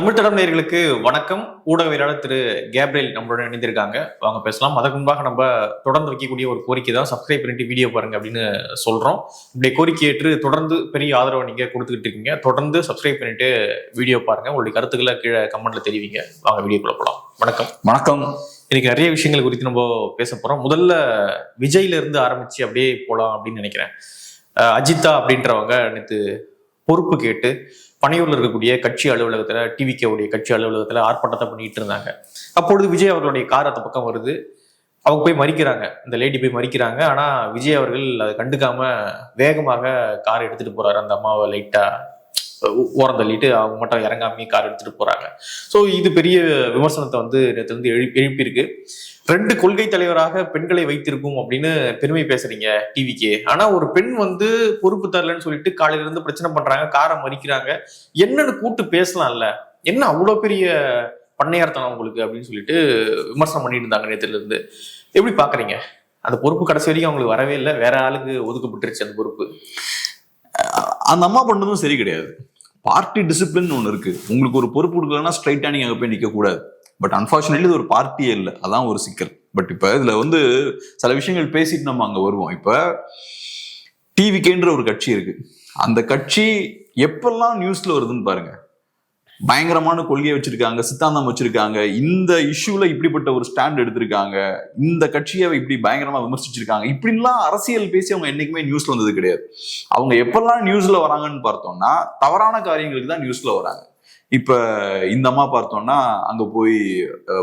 தமிழ் தடம் நேயர்களுக்கு வணக்கம். ஊடகவியலாளர் திரு கேப்ரியல் நம்மளுடன் இணைந்திருக்காங்க. வாங்க பேசலாம். அதுக்கு முன்பாக நம்ம தொடர்ந்து வைக்கக்கூடிய ஒரு கோரிக்கை தான், சப்ஸ்கிரைப் பண்ணிட்டு வீடியோ பாருங்க அப்படின்னு சொல்றோம். இப்படி கோரிக்கை ஏற்று தொடர்ந்து பெரிய ஆதரவை நீங்க கொடுத்துக்கிட்டு இருக்கீங்க. தொடர்ந்து சப்ஸ்கிரைப் பண்ணிட்டு வீடியோ பாருங்க. உங்களுடைய கருத்துக்களை கீழே கமெண்ட்ல தெரிவிங்க. வாங்க வீடியோக்குள்ள போகலாம். வணக்கம். வணக்கம். இன்னைக்கு நிறைய விஷயங்கள் குறித்து நம்ம பேச போறோம். முதல்ல விஜய்ல இருந்து ஆரம்பிச்சு அப்படியே போலாம் அப்படின்னு நினைக்கிறேன். அஜிதா அப்படின்றவங்க நேற்று பொறுப்பு கேட்டு பனையூர்ல இருக்கக்கூடிய கட்சி அலுவலகத்துல, டிவிகேவுடைய கட்சி அலுவலகத்துல ஆர்ப்பாட்டத்தை பண்ணிட்டு இருந்தாங்க. அப்பொழுது விஜய் அவர்களுடைய கார் அந்த பக்கம் வருது. அவங்க போய் மறிக்கிறாங்க, இந்த லேடி போய் மறிக்கிறாங்க. ஆனா விஜய் அவர்கள் அதை கண்டுக்காம வேகமாக கார் எடுத்துட்டு போறாரு. அந்த அம்மாவை லைட்டா ஓரம் தள்ளிட்டு அவங்க மட்டும் இறங்காம கார் எடுத்துட்டு போறாங்க. ஸோ இது பெரிய விமர்சனத்தை நேற்று எழுப்பியிருக்கு. 2 கொள்கை தலைவராக பெண்களை வைத்திருக்கும் அப்படின்னு பெருமை பேசுறீங்க டிவிக்கே. ஆனா ஒரு பெண் பொறுப்பு தரலன்னு சொல்லிட்டு காலையில இருந்து பிரச்சனை பண்றாங்க, காரை மறிக்கிறாங்க. என்னன்னு கூட்டு பேசலாம்ல, என்ன அவ்வளவு பெரிய பண்ணையார்த்தனம் உங்களுக்கு அப்படின்னு சொல்லிட்டு விமர்சனம் பண்ணிட்டு இருந்தாங்க நேத்துல இருந்து. எப்படி பாக்குறீங்க? அந்த பொறுப்பு கடைசி வரைக்கும் அவங்களுக்கு வரவே இல்லை, வேற ஆளுக்கு ஒதுக்கப்பட்டுருச்சு அந்த பொறுப்பு. அந்த அம்மா பண்ணதும் சரி கிடையாது. பார்ட்டி டிசிப்ளின் ஒண்ணு இருக்கு. உங்களுக்கு ஒரு பொறுப்பு கொடுக்கலன்னா ஸ்ட்ரைட்டா நீங்க அங்க போய் நிக்க கூடாது. பட் அன்பார்ச்சுனேட்லி இது ஒரு பார்ட்டியே இல்லை, அதான் ஒரு சிக்கல். பட் இப்ப இதுல சில விஷயங்கள் பேசிட்டு நம்ம அங்க வருவோம். இப்ப டிவிகேன்ற ஒரு கட்சி இருக்கு. அந்த கட்சி எப்பெல்லாம் நியூஸ்ல வருதுன்னு பாருங்க. பயங்கரமான கொள்கையை வச்சிருக்காங்க, சித்தாந்தம் வச்சிருக்காங்க, இந்த இஷ்யூல இப்படிப்பட்ட ஒரு ஸ்டாண்ட் எடுத்திருக்காங்க, இந்த கட்சியை இப்படி பயங்கரமா விமர்சிச்சிருக்காங்க, இப்படிலாம் அரசியல் பேசி அவங்க என்னைக்குமே நியூஸ்ல வந்தது கிடையாது. அவங்க எப்பெல்லாம் நியூஸ்ல வராங்கன்னு பார்த்தோம்னா தவறான காரியங்களுக்கு தான் நியூஸ்ல வராங்க. இப்ப இந்த அம்மா பார்த்தோம்னா அங்க போய்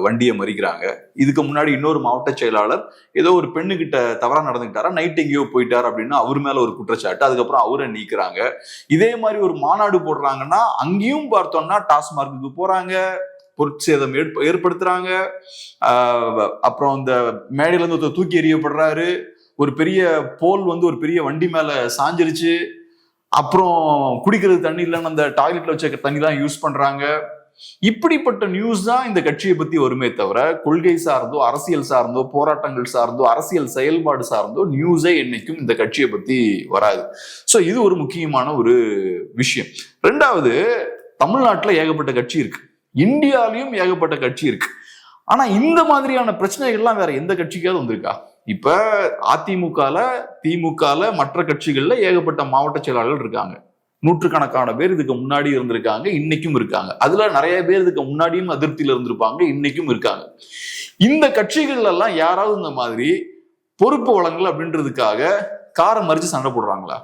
வண்டியை மறிக்கிறாங்க. இதுக்கு முன்னாடி இன்னொரு மாவட்ட செயலாளர் ஏதோ ஒரு பெண்ணு கிட்ட தவறா நடந்துக்கிட்டாரா, நைட் எங்கேயோ போயிட்டார் அப்படின்னு அவர் மேல ஒரு குற்றச்சாட்டு. அதுக்கப்புறம் அவரை நீக்கிறாங்க. இதே மாதிரி ஒரு மாநாடு போடுறாங்கன்னா அங்கேயும் பார்த்தோம்னா டாஸ்மார்க்கு போறாங்க, பொருட்சேதம் ஏற்படுத்துறாங்க. அப்புறம் இந்த மேடையில இருந்து ஒருத்தர் தூக்கி எறியப்படுறாரு. ஒரு பெரிய போல் ஒரு பெரிய வண்டி மேல சாஞ்சிருச்சு. அப்புறம் குடிக்கிறது தண்ணி இல்லைன்னு அந்த டாய்லெட்ல வச்ச தண்ணி தான் யூஸ் பண்றாங்க. இப்படிப்பட்ட நியூஸ் தான் இந்த கட்சியை பத்தி வருமே தவிர கொள்கை சார்ந்தோ, அரசியல் சார்ந்தோ, போராட்டங்கள் சார்ந்தோ, அரசியல் செயல்பாடு சார்ந்தோ நியூஸே என்னைக்கும் இந்த கட்சியை பத்தி வராது. சோ இது ஒரு முக்கியமான ஒரு விஷயம். 2வது, தமிழ்நாட்டுல ஏகப்பட்ட கட்சி இருக்கு, இந்தியாலையும் ஏகப்பட்ட கட்சி இருக்கு. ஆனா இந்த மாதிரியான பிரச்சனைகள்லாம் வேற எந்த கட்சிக்காவது வந்திருக்கா? இப்ப அதிமுகல, திமுகல, மற்ற கட்சிகள்ல ஏகப்பட்ட மாவட்ட செயலாளர்கள் இருக்காங்க. நூற்றுக்கணக்கான பேர் இதுக்கு முன்னாடி இருந்திருக்காங்க, இன்னைக்கும் இருக்காங்க. அதுல நிறைய பேர் இதுக்கு முன்னாடியும் அதிருப்தியில இருந்திருப்பாங்க, இன்னைக்கும் இருக்காங்க. இந்த கட்சிகள் எல்லாம் யாராவது இந்த மாதிரி பொறுப்பு வழங்கல் அப்படின்றதுக்காக காரை மறிச்சு சண்டை போடுறாங்களா?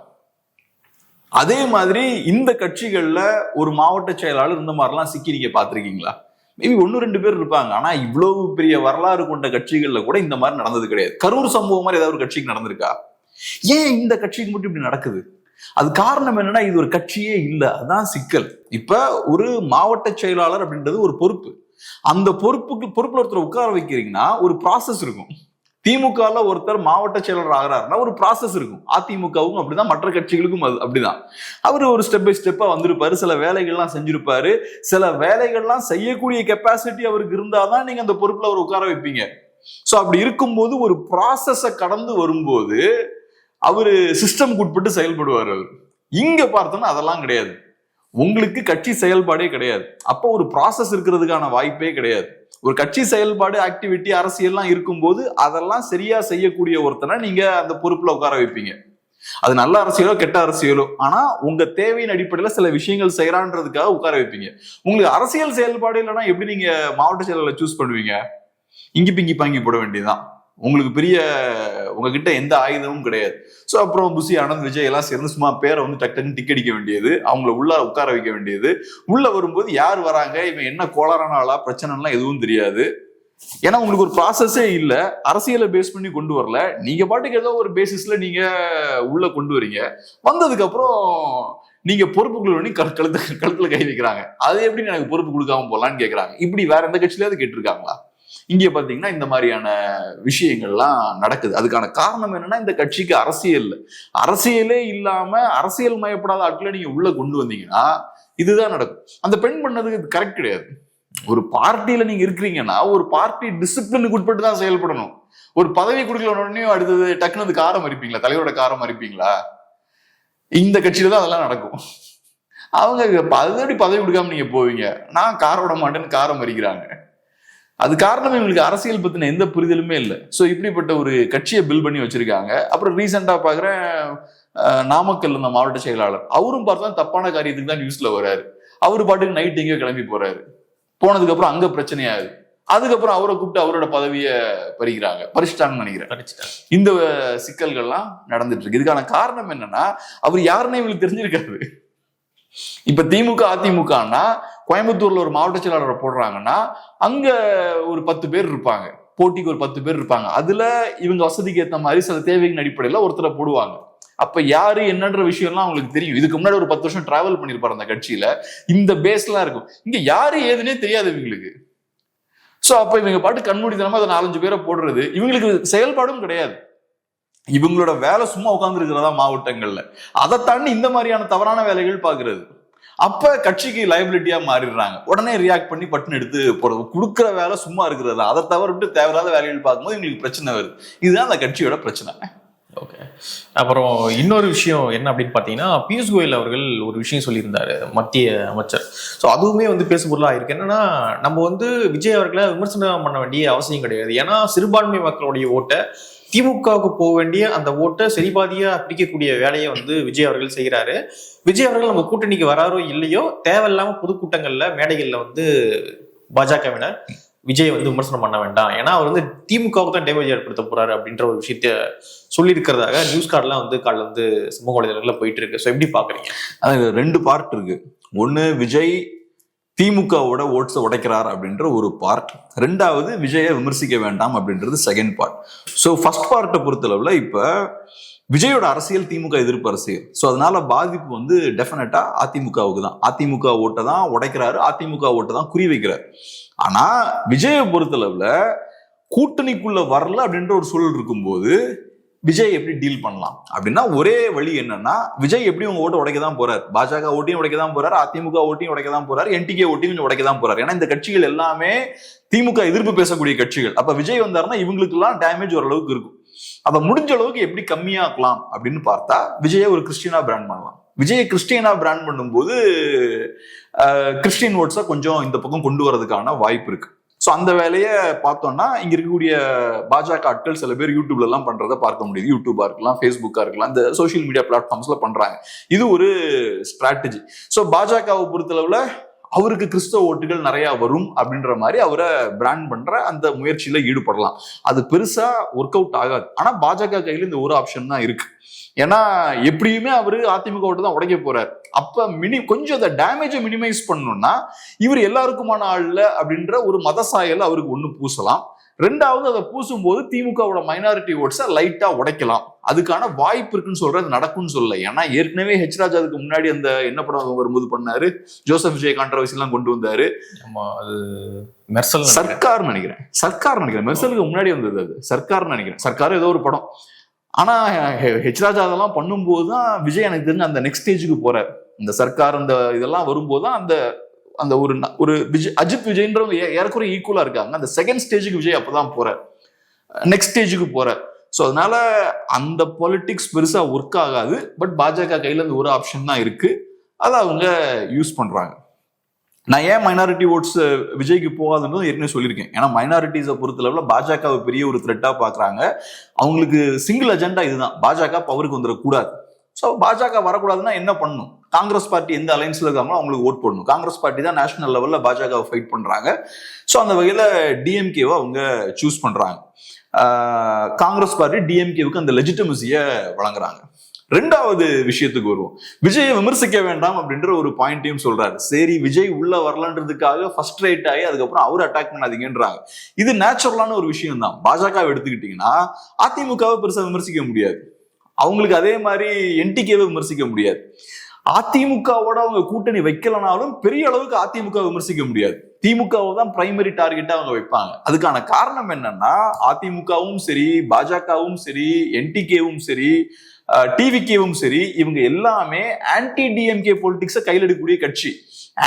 அதே மாதிரி இந்த கட்சிகள்ல ஒரு மாவட்ட செயலாளர் இந்த மாதிரிலாம் சிக்கி நீங்க பாத்திருக்கீங்களா? மேபி 1-2 பேர் இருப்பாங்க. ஆனா இவ்வளவு பெரிய வரலாறு கொண்ட கட்சிகள்ல கூட இந்த மாதிரி நடந்தது கிடையாது. கரூர் சம்பவம் மாதிரி ஏதாவது ஒரு கட்சிக்கு நடந்திருக்கா? ஏன் இந்த கட்சிக்கு மட்டும் இப்படி நடக்குது? அது காரணம் என்னன்னா, இது ஒரு கட்சியே இல்லை, அதான் சிக்கல். இப்ப ஒரு மாவட்ட செயலாளர் அப்படின்றது ஒரு பொறுப்பு. அந்த பொறுப்புல ஒருத்தர் உட்கார வைக்கிறீங்கன்னா ஒரு ப்ராசஸ் இருக்கும். திமுகல ஒருத்தர் மாவட்ட செயலர் ஆகிறாருன்னா ஒரு ப்ராசஸ் இருக்கும். அதிமுகவும் அப்படிதான், மற்ற கட்சிகளுக்கும் அப்படிதான். அவரு ஒரு ஸ்டெப் பை ஸ்டெப்பா வந்திருப்பாரு, சில வேலைகள்லாம் செஞ்சிருப்பாரு. சில வேலைகள்லாம் செய்யக்கூடிய கெப்பாசிட்டி அவருக்கு இருந்தாதான் நீங்க அந்த பொறுப்புல அவர் உட்கார வைப்பீங்க. சோ அப்படி இருக்கும்போது ஒரு ப்ராசஸ கடந்து வரும்போது அவரு சிஸ்டம்க்கு உட்பட்டு செயல்படுவார். அவர் இங்க பார்த்தோம்னா அதெல்லாம் கிடையாது. உங்களுக்கு கட்சி செயல்பாடே கிடையாது. அப்போ ஒரு ப்ராசஸ் இருக்கிறதுக்கான வாய்ப்பே கிடையாது. ஒரு கட்சி செயல்பாடு, ஆக்டிவிட்டி, அரசியல்லாம் இருக்கும்போது அதெல்லாம் சரியா செய்யக்கூடிய ஒருத்தனை நீங்க அந்த பொறுப்புல உட்கார வைப்பீங்க. அது நல்ல அரசியலோ கெட்ட அரசியலோ, ஆனா உங்க தேவையின் அடிப்படையில சில விஷயங்கள் செய்யறான்றதுக்காக உட்கார வைப்பீங்க. உங்களுக்கு அரசியல் செயல்பாடு இல்லைன்னா எப்படி நீங்க மாவட்ட செயலாளரை சூஸ் பண்ணுவீங்க? இங்கி பிங்கி பாங்கி போட வேண்டியதுதான். உங்களுக்கு உங்ககிட்ட எந்த ஆயுதமும் கிடையாது. சோ அப்புறம் புசி, ஆனந்த், விஜய் எல்லாம் சேர்ந்து சும்மா பேரை டக்குன்னு டிக் அடிக்க வேண்டியது, அவங்கள உள்ள உட்கார வைக்க வேண்டியது. உள்ள வரும்போது யார் வராங்க, இவன் என்ன கோளாறான ஆளா, பிரச்சனைலாம் எதுவும் தெரியாது. ஏன்னா உங்களுக்கு ஒரு ப்ராசஸே இல்ல, அரசியலை பேஸ் பண்ணி கொண்டு வரல. நீங்க பாட்டுக்கு ஏதோ ஒரு பேசிஸ்ல நீங்க உள்ள கொண்டு வரீங்க. வந்ததுக்கு அப்புறம் நீங்க பொறுப்புக்குள்ள கழுத்துல கை வைக்கிறாங்க. அது எப்படி எனக்கு பொறுப்பு கொடுக்காம போலான்னு கேட்கறாங்க. இப்படி வேற எந்த கட்சியிலாவது கேட்டிருக்காங்களா? இங்க பாத்தீங்கன்னா இந்த மாதிரியான விஷயங்கள்லாம் நடக்குது. அதுக்கான காரணம் என்னன்னா, இந்த கட்சிக்கு அரசியலே இல்லாம அரசியல் மயப்படாத ஆட்களை நீங்க உள்ள கொண்டு வந்தீங்கன்னா இதுதான் நடக்கும். அந்த பெண் பண்ணதுக்கு கரெக்ட் கிடையாது. ஒரு பார்ட்டியில நீங்க இருக்கிறீங்கன்னா ஒரு பார்ட்டி டிசிப்ளினுக்கு உட்பட்டு தான் செயல்படணும். ஒரு பதவி கொடுக்கல உடனே அடுத்தது டக்குனு காரம் மறிப்பீங்களா? தலைவரோட காரம் மறிப்பீங்களா? இந்த கட்சியில தான் அதெல்லாம் நடக்கும். அவங்க எப்படி பதவி கொடுக்காம நீங்க போவீங்க? நான் காரை விட மாட்டேன்னு காரை மறிக்கிறாங்க. அது காரணம் இவங்களுக்கு அரசியல் பத்தின எந்த புரிதலுமே இல்லை. ஸோ இப்படிப்பட்ட ஒரு கட்சியை பில் பண்ணி வச்சிருக்காங்க. அப்புறம் ரீசெண்டா பாக்குறேன், நாமக்கல் இந்த மாவட்ட செயலாளர் அவரும் பார்த்தா தப்பான காரியத்துக்கு தான் நியூஸ்ல வர்றாரு. அவரு பாட்டுக்கு நைட் எங்கேயோ கிளம்பி போறாரு. போனதுக்கு அப்புறம் அங்க பிரச்சனையாகுது. அதுக்கப்புறம் அவரை கூப்பிட்டு அவரோட பதவியை பறிச்சிட்டாங்கன்னு நினைக்கிறேன். இந்த சிக்கல்கள்லாம் நடந்துட்டு இருக்கு. இதுக்கான காரணம் என்னன்னா, அவர் யாருன்னே இவங்களுக்கு தெரிஞ்சிருக்காரு. இப்ப திமுக அதிமுகன்னா கோயம்புத்தூர்ல ஒரு மாவட்ட செயலாளரை போடுறாங்கன்னா அங்க ஒரு 10 பேர் இருப்பாங்க, போட்டிக்கு ஒரு 10 பேர் இருப்பாங்க. அதுல இவங்க வசதிக்கு ஏற்ற மாதிரி சில தேவைகளின் அடிப்படையில ஒருத்தரை போடுவாங்க. அப்ப யாரு என்னன்ற விஷயம்லாம் அவங்களுக்கு தெரியும். இதுக்கு முன்னாடி ஒரு 10 வருஷம் டிராவல் பண்ணிருப்பாரு அந்த கட்சியில. இந்த பேஸ் எல்லாம் இருக்கும். இங்க யாரு ஏதுன்னே தெரியாது இவங்களுக்கு. சோ அப்ப இவங்க பாட்டு கண்மூடித்தனமா அதை 4-5 பேரை போடுறது, இவங்களுக்கு செயல்பாடும் கிடையாது. இவங்களோட வேலை சும்மா உட்கார்ந்து இருக்கிறதா மாவட்டங்கள்ல. அதை தாண்டி இந்த மாதிரியான தவறான வேலைகள் பாக்குறது. அப்ப கட்சிக்கு லைபிலிட்டியா மாறிடுறாங்க. உடனே ரியாக்ட் பண்ணி பட்டுன்னு எடுத்து போறது. கொடுக்குற வேலை சும்மா இருக்கிறதா, அதை தவிர தேவையில்லாத வேலைகள் பார்க்கும்போது இவங்களுக்கு பிரச்சனை வருது. இதுதான் அந்த கட்சியோட பிரச்சனை. ஓகே. அப்புறம் இன்னொரு விஷயம் என்ன அப்படின்னு பார்த்தீங்கன்னா, பியூஷ் கோயல் அவர்கள் ஒரு விஷயம் சொல்லியிருந்தாரு, மத்திய அமைச்சர். ஸோ அதுவுமே பேசு பொருளாக இருக்கு. என்னன்னா, நம்ம விஜய் அவர்களை விமர்சனம் பண்ண வேண்டிய அவசியம் கிடையாது. ஏன்னா சிறுபான்மை மக்களுடைய ஓட்டை திமுகவுக்கு போக வேண்டிய அந்த ஓட்டை சரிபாதியா பிடிக்கக்கூடிய வேலையை விஜய் அவர்கள் செய்கிறாரு. விஜய் அவர்கள் நம்ம கூட்டணிக்கு வராரோ இல்லையோ, தேவையில்லாம பொதுக்கூட்டங்கள்ல மேடைகள்ல பாஜகவினர் விஜய் விமர்சனம் பண்ண வேண்டாம், ஏன்னா அவர் திமுகவுக்கு தான் டேமேஜ் ஏற்படுத்த போறாரு அப்படின்ற ஒரு விஷயத்த சொல்லியிருக்கிறதாக நியூஸ் கார்டெல்லாம் காலைல சமூக வலைதளங்கள்ல போயிட்டு இருக்கு. ஸோ எப்படி பாக்குறீங்க? அது 2 பார்ட் இருக்கு. ஒண்ணு, விஜய் திமுகவோட ஓட்ஸை உடைக்கிறார் அப்படின்ற ஒரு பார்ட். 2வது, விஜயை விமர்சிக்க வேண்டாம் அப்படின்றது செகண்ட் பார்ட். ஸோ ஃபர்ஸ்ட் பார்ட்டை பொறுத்தளவுல இப்ப விஜயோட அரசியல் திமுக எதிர்ப்பு அரசியல். ஸோ அதனால பாதிப்பு டெஃபினட்டா அதிமுகவுக்கு தான். அதிமுக ஓட்டை தான் உடைக்கிறாரு, அதிமுக ஓட்டை தான் குறி வைக்கிறார். ஆனா விஜயை பொறுத்தளவுல கூட்டணிக்குள்ள வரல அப்படின்ற ஒரு சூழல் இருக்கும்போது விஜய் எப்படி டீல் பண்ணலாம் அப்படின்னா, ஒரே வழி என்னன்னா, விஜய் எப்படி உங்க ஓட்டை உடைக்க தான் போறாரு. பாஜக ஓட்டையும் உடைக்க தான் போறாரு, அதிமுக ஓட்டையும் உடைக்க தான் போறாரு, என்டிகே ஓட்டையும் கொஞ்சம் உடைக்க தான் போறாரு. ஏன்னா இந்த கட்சிகள் எல்லாமே திமுக எதிர்ப்பு பேசக்கூடிய கட்சிகள். அப்ப விஜய் வந்தாருன்னா இவங்களுக்கு எல்லாம் டேமேஜ் ஓரளவுக்கு இருக்கும். அதை முடிஞ்ச அளவுக்கு எப்படி கம்மியாக்கலாம் அப்படின்னு பார்த்தா, விஜயை ஒரு கிறிஸ்டியனா பிராண்ட் பண்ணலாம். விஜயை கிறிஸ்டியனா பிராண்ட் பண்ணும்போது கிறிஸ்டியன் ஓட்ஸை கொஞ்சம் இந்த பக்கம் கொண்டு வரதுக்கான வாய்ப்பு இருக்கு. ஸோ அந்த வேலையை பார்த்தோம்னா, இங்க இருக்கக்கூடிய பாஜக ஆட்கள் சில பேர் யூடியூப்ல எல்லாம் பண்றதை பார்க்க முடியுது. யூடியூபா இருக்கலாம், ஃபேஸ்புக்கா இருக்கலாம், இந்த சோசியல் மீடியா பிளாட்ஃபார்ம்ஸ்ல பண்றாங்க. இது ஒரு ஸ்ட்ராட்டஜி. ஸோ பாஜகவை பொறுத்தளவுல அவருக்கு கிறிஸ்தவ ஓட்டுகள் நிறைய வரும் அப்படின்ற மாதிரி அவரை பிராண்ட் பண்ற அந்த முயற்சியில ஈடுபடலாம். அது பெருசா ஒர்க் அவுட் ஆகாது. ஆனா பாஜக கையில இந்த ஒரு ஆப்ஷன் தான் இருக்கு. ஏன்னா எப்படியுமே அவரு அதிமுக ஓட்டு தான் உடைக்க போறாரு. அப்ப கொஞ்சம் அந்த டேமேஜை மினிமைஸ் பண்ணணும்னா இவர் எல்லாருக்குமான ஆள்ல அப்படின்ற ஒரு மத சாயல் அவருக்கு ஒண்ணு பூசலாம். 2வது, அதை பூசும் போது திமுகவோட மைனாரிட்டி ஓட்ஸை லைட்டா உடைக்கலாம். அதுக்கான வாய்ப்பு இருக்குன்னு சொல்றது நடக்கும்னு சொல்லல. ஏன்னா ஏற்கனவே ஹெச்ராஜ் அதுக்கு முன்னாடி அந்த என்ன படம் வரும்போது பண்ணாரு, ஜோசப் விஜய் கான்ட்ரவர்சி எல்லாம் கொண்டு வந்தாரு. சர்க்கார் நினைக்கிறேன் மெர்சலுக்கு முன்னாடி வந்தது அது. சர்க்கார் நினைக்கிறேன், சர்க்கார் ஏதோ ஒரு படம். ஆனா ஹெச்ராஜா அதெல்லாம் பண்ணும்போதுதான் விஜய் எனக்கு தெரிஞ்ச அந்த நெக்ஸ்ட் ஸ்டேஜுக்கு போறாரு. இந்த சர்க்கார் அந்த இதெல்லாம் வரும்போதுதான் அந்த அந்த ஒரு விஜய் அஜித் விஜய்ன்றவங்க ஏறக்குறைய ஈக்குவலா இருக்காங்க. அந்த செகண்ட் ஸ்டேஜுக்கு விஜய் அப்பதான் போறார், நெக்ஸ்ட் ஸ்டேஜுக்கு போறார். ஸோ அதனால அந்த பாலிடிக்ஸ் பெருசா ஒர்க் ஆகாது. பட் பாஜக கையில இந்த ஒரு ஆப்ஷன் தான் இருக்கு, அதை அவங்க யூஸ் பண்றாங்க. நான் ஏன் மைனாரிட்டி ஓட்ஸ் விஜய்க்கு போகாதுன்னு ஏற்கனவே சொல்லியிருக்கேன். ஏன்னா மைனாரிட்டிஸை பொறுத்தளவுல பாஜகவை பெரிய ஒரு த்ரெட்டா பாக்குறாங்க. அவங்களுக்கு சிங்கிள் அஜெண்டா இதுதான், பாஜக பவருக்கு வந்துடக்கூடாது. ஸோ பாஜக வரக்கூடாதுன்னா என்ன பண்ணணும்? காங்கிரஸ் பார்ட்டி எந்த அலைன்ஸ்ல இருக்காங்களோ அவங்களுக்கு ஓட் போடணும். காங்கிரஸ் பார்ட்டி தான் நேஷனல் லெவல்ல பாஜகவை ஃபைட் பண்றாங்க. ஸோ அந்த வகையில டிஎம்கேவை அவங்க சூஸ் பண்றாங்க. காங்கிரஸ் பார்ட்டி டிஎம்கேவுக்கு அந்த லெஜிட்டமசியை வழங்குறாங்க. 2வது விஷயத்துக்கு வருவோம். விஜயை விமர்சிக்க வேண்டாம் அப்படின்ற ஒரு பாயிண்டையும் சொல்றாரு. சரி, விஜய் உள்ள வரலன்றதுக்காக ஃபர்ஸ்ட் ரைட் ஆகி அதுக்கப்புறம் அவர் அட்டாக் பண்ணாதீங்கன்றாங்க. இது நேச்சுரலான ஒரு விஷயம் தான். பாஜகவை எடுத்துக்கிட்டீங்கன்னா அதிமுகவை பெருசா விமர்சிக்க முடியாது, அவங்களுக்கு அதே மாதிரி என்டிகேவை விமர்சிக்க முடியாது. அதிமுகவோட அவங்க கூட்டணி வைக்கலனாலும் பெரிய அளவுக்கு அதிமுக விமர்சிக்க முடியாது. திமுகவை தான் பிரைமரி டார்கெட்டா அவங்க வைப்பாங்க. அதுக்கான காரணம் என்னன்னா, அதிமுகவும் சரி, பாஜகவும் சரி, என்டிகேவும் சரி, டிவிகேவும் சரி, இவங்க எல்லாமே ஆன்டி டிஎம்கே பொலிட்டிக்ஸை கையில் எடுக்கக்கூடிய கட்சி.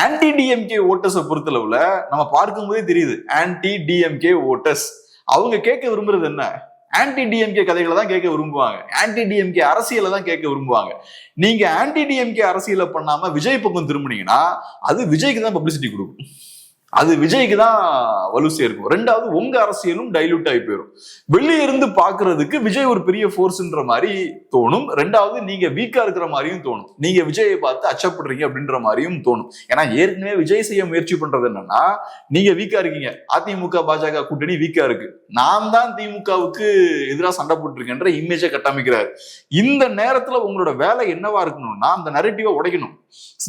ஆன்டி டிஎம்கே ஓட்டர்ஸை பொறுத்தளவுல நம்ம பார்க்கும்போதே தெரியுது. ஆன்டி டிஎம்கே ஓட்டர்ஸ் அவங்க கேட்க விரும்புறது என்ன? ஆன்டி டிஎம்கே கதைகளை தான் கேட்க விரும்புவாங்க, ஆன்டி டிஎம்கே அரசியலை தான் கேட்க விரும்புவாங்க. நீங்க ஆன்டி டிஎம்கே அரசியலை பண்ணாம விஜய் பக்கம் திரும்பினீங்கன்னா அது விஜய்க்கு தான் பப்ளிசிட்டி கொடுக்கும், அது விஜய்க்கு தான் வலு சேர்க்கும். ரெண்டாவது உங்க அரசியலும் டைலூட் ஆகி போயிடும். வெளியே இருந்து பாக்குறதுக்கு விஜய் ஒரு பெரிய ஃபோர்ஸ்ன்ற மாதிரி தோணும். ரெண்டாவது நீங்க வீக்கா இருக்கிற மாதிரியும் தோணும், நீங்க விஜயை பார்த்து அச்சப்படுறீங்க அப்படின்ற மாதிரியும் தோணும். ஏன்னா ஏற்கனவே விஜய் செய்ய முயற்சி பண்றது என்னன்னா, நீங்க வீக்கா இருக்கீங்க, அதிமுக பாஜக கூட்டணி வீக்கா இருக்கு, நான் தான் திமுகவுக்கு எதிராக சண்டை போட்டுருக்கேன்ற இமேஜை கட்டமைக்கிறாரு. இந்த நேரத்துல உங்களோட வேலை என்னவா இருக்கணும்னா அந்த நரேட்டிவை உடைக்கணும்.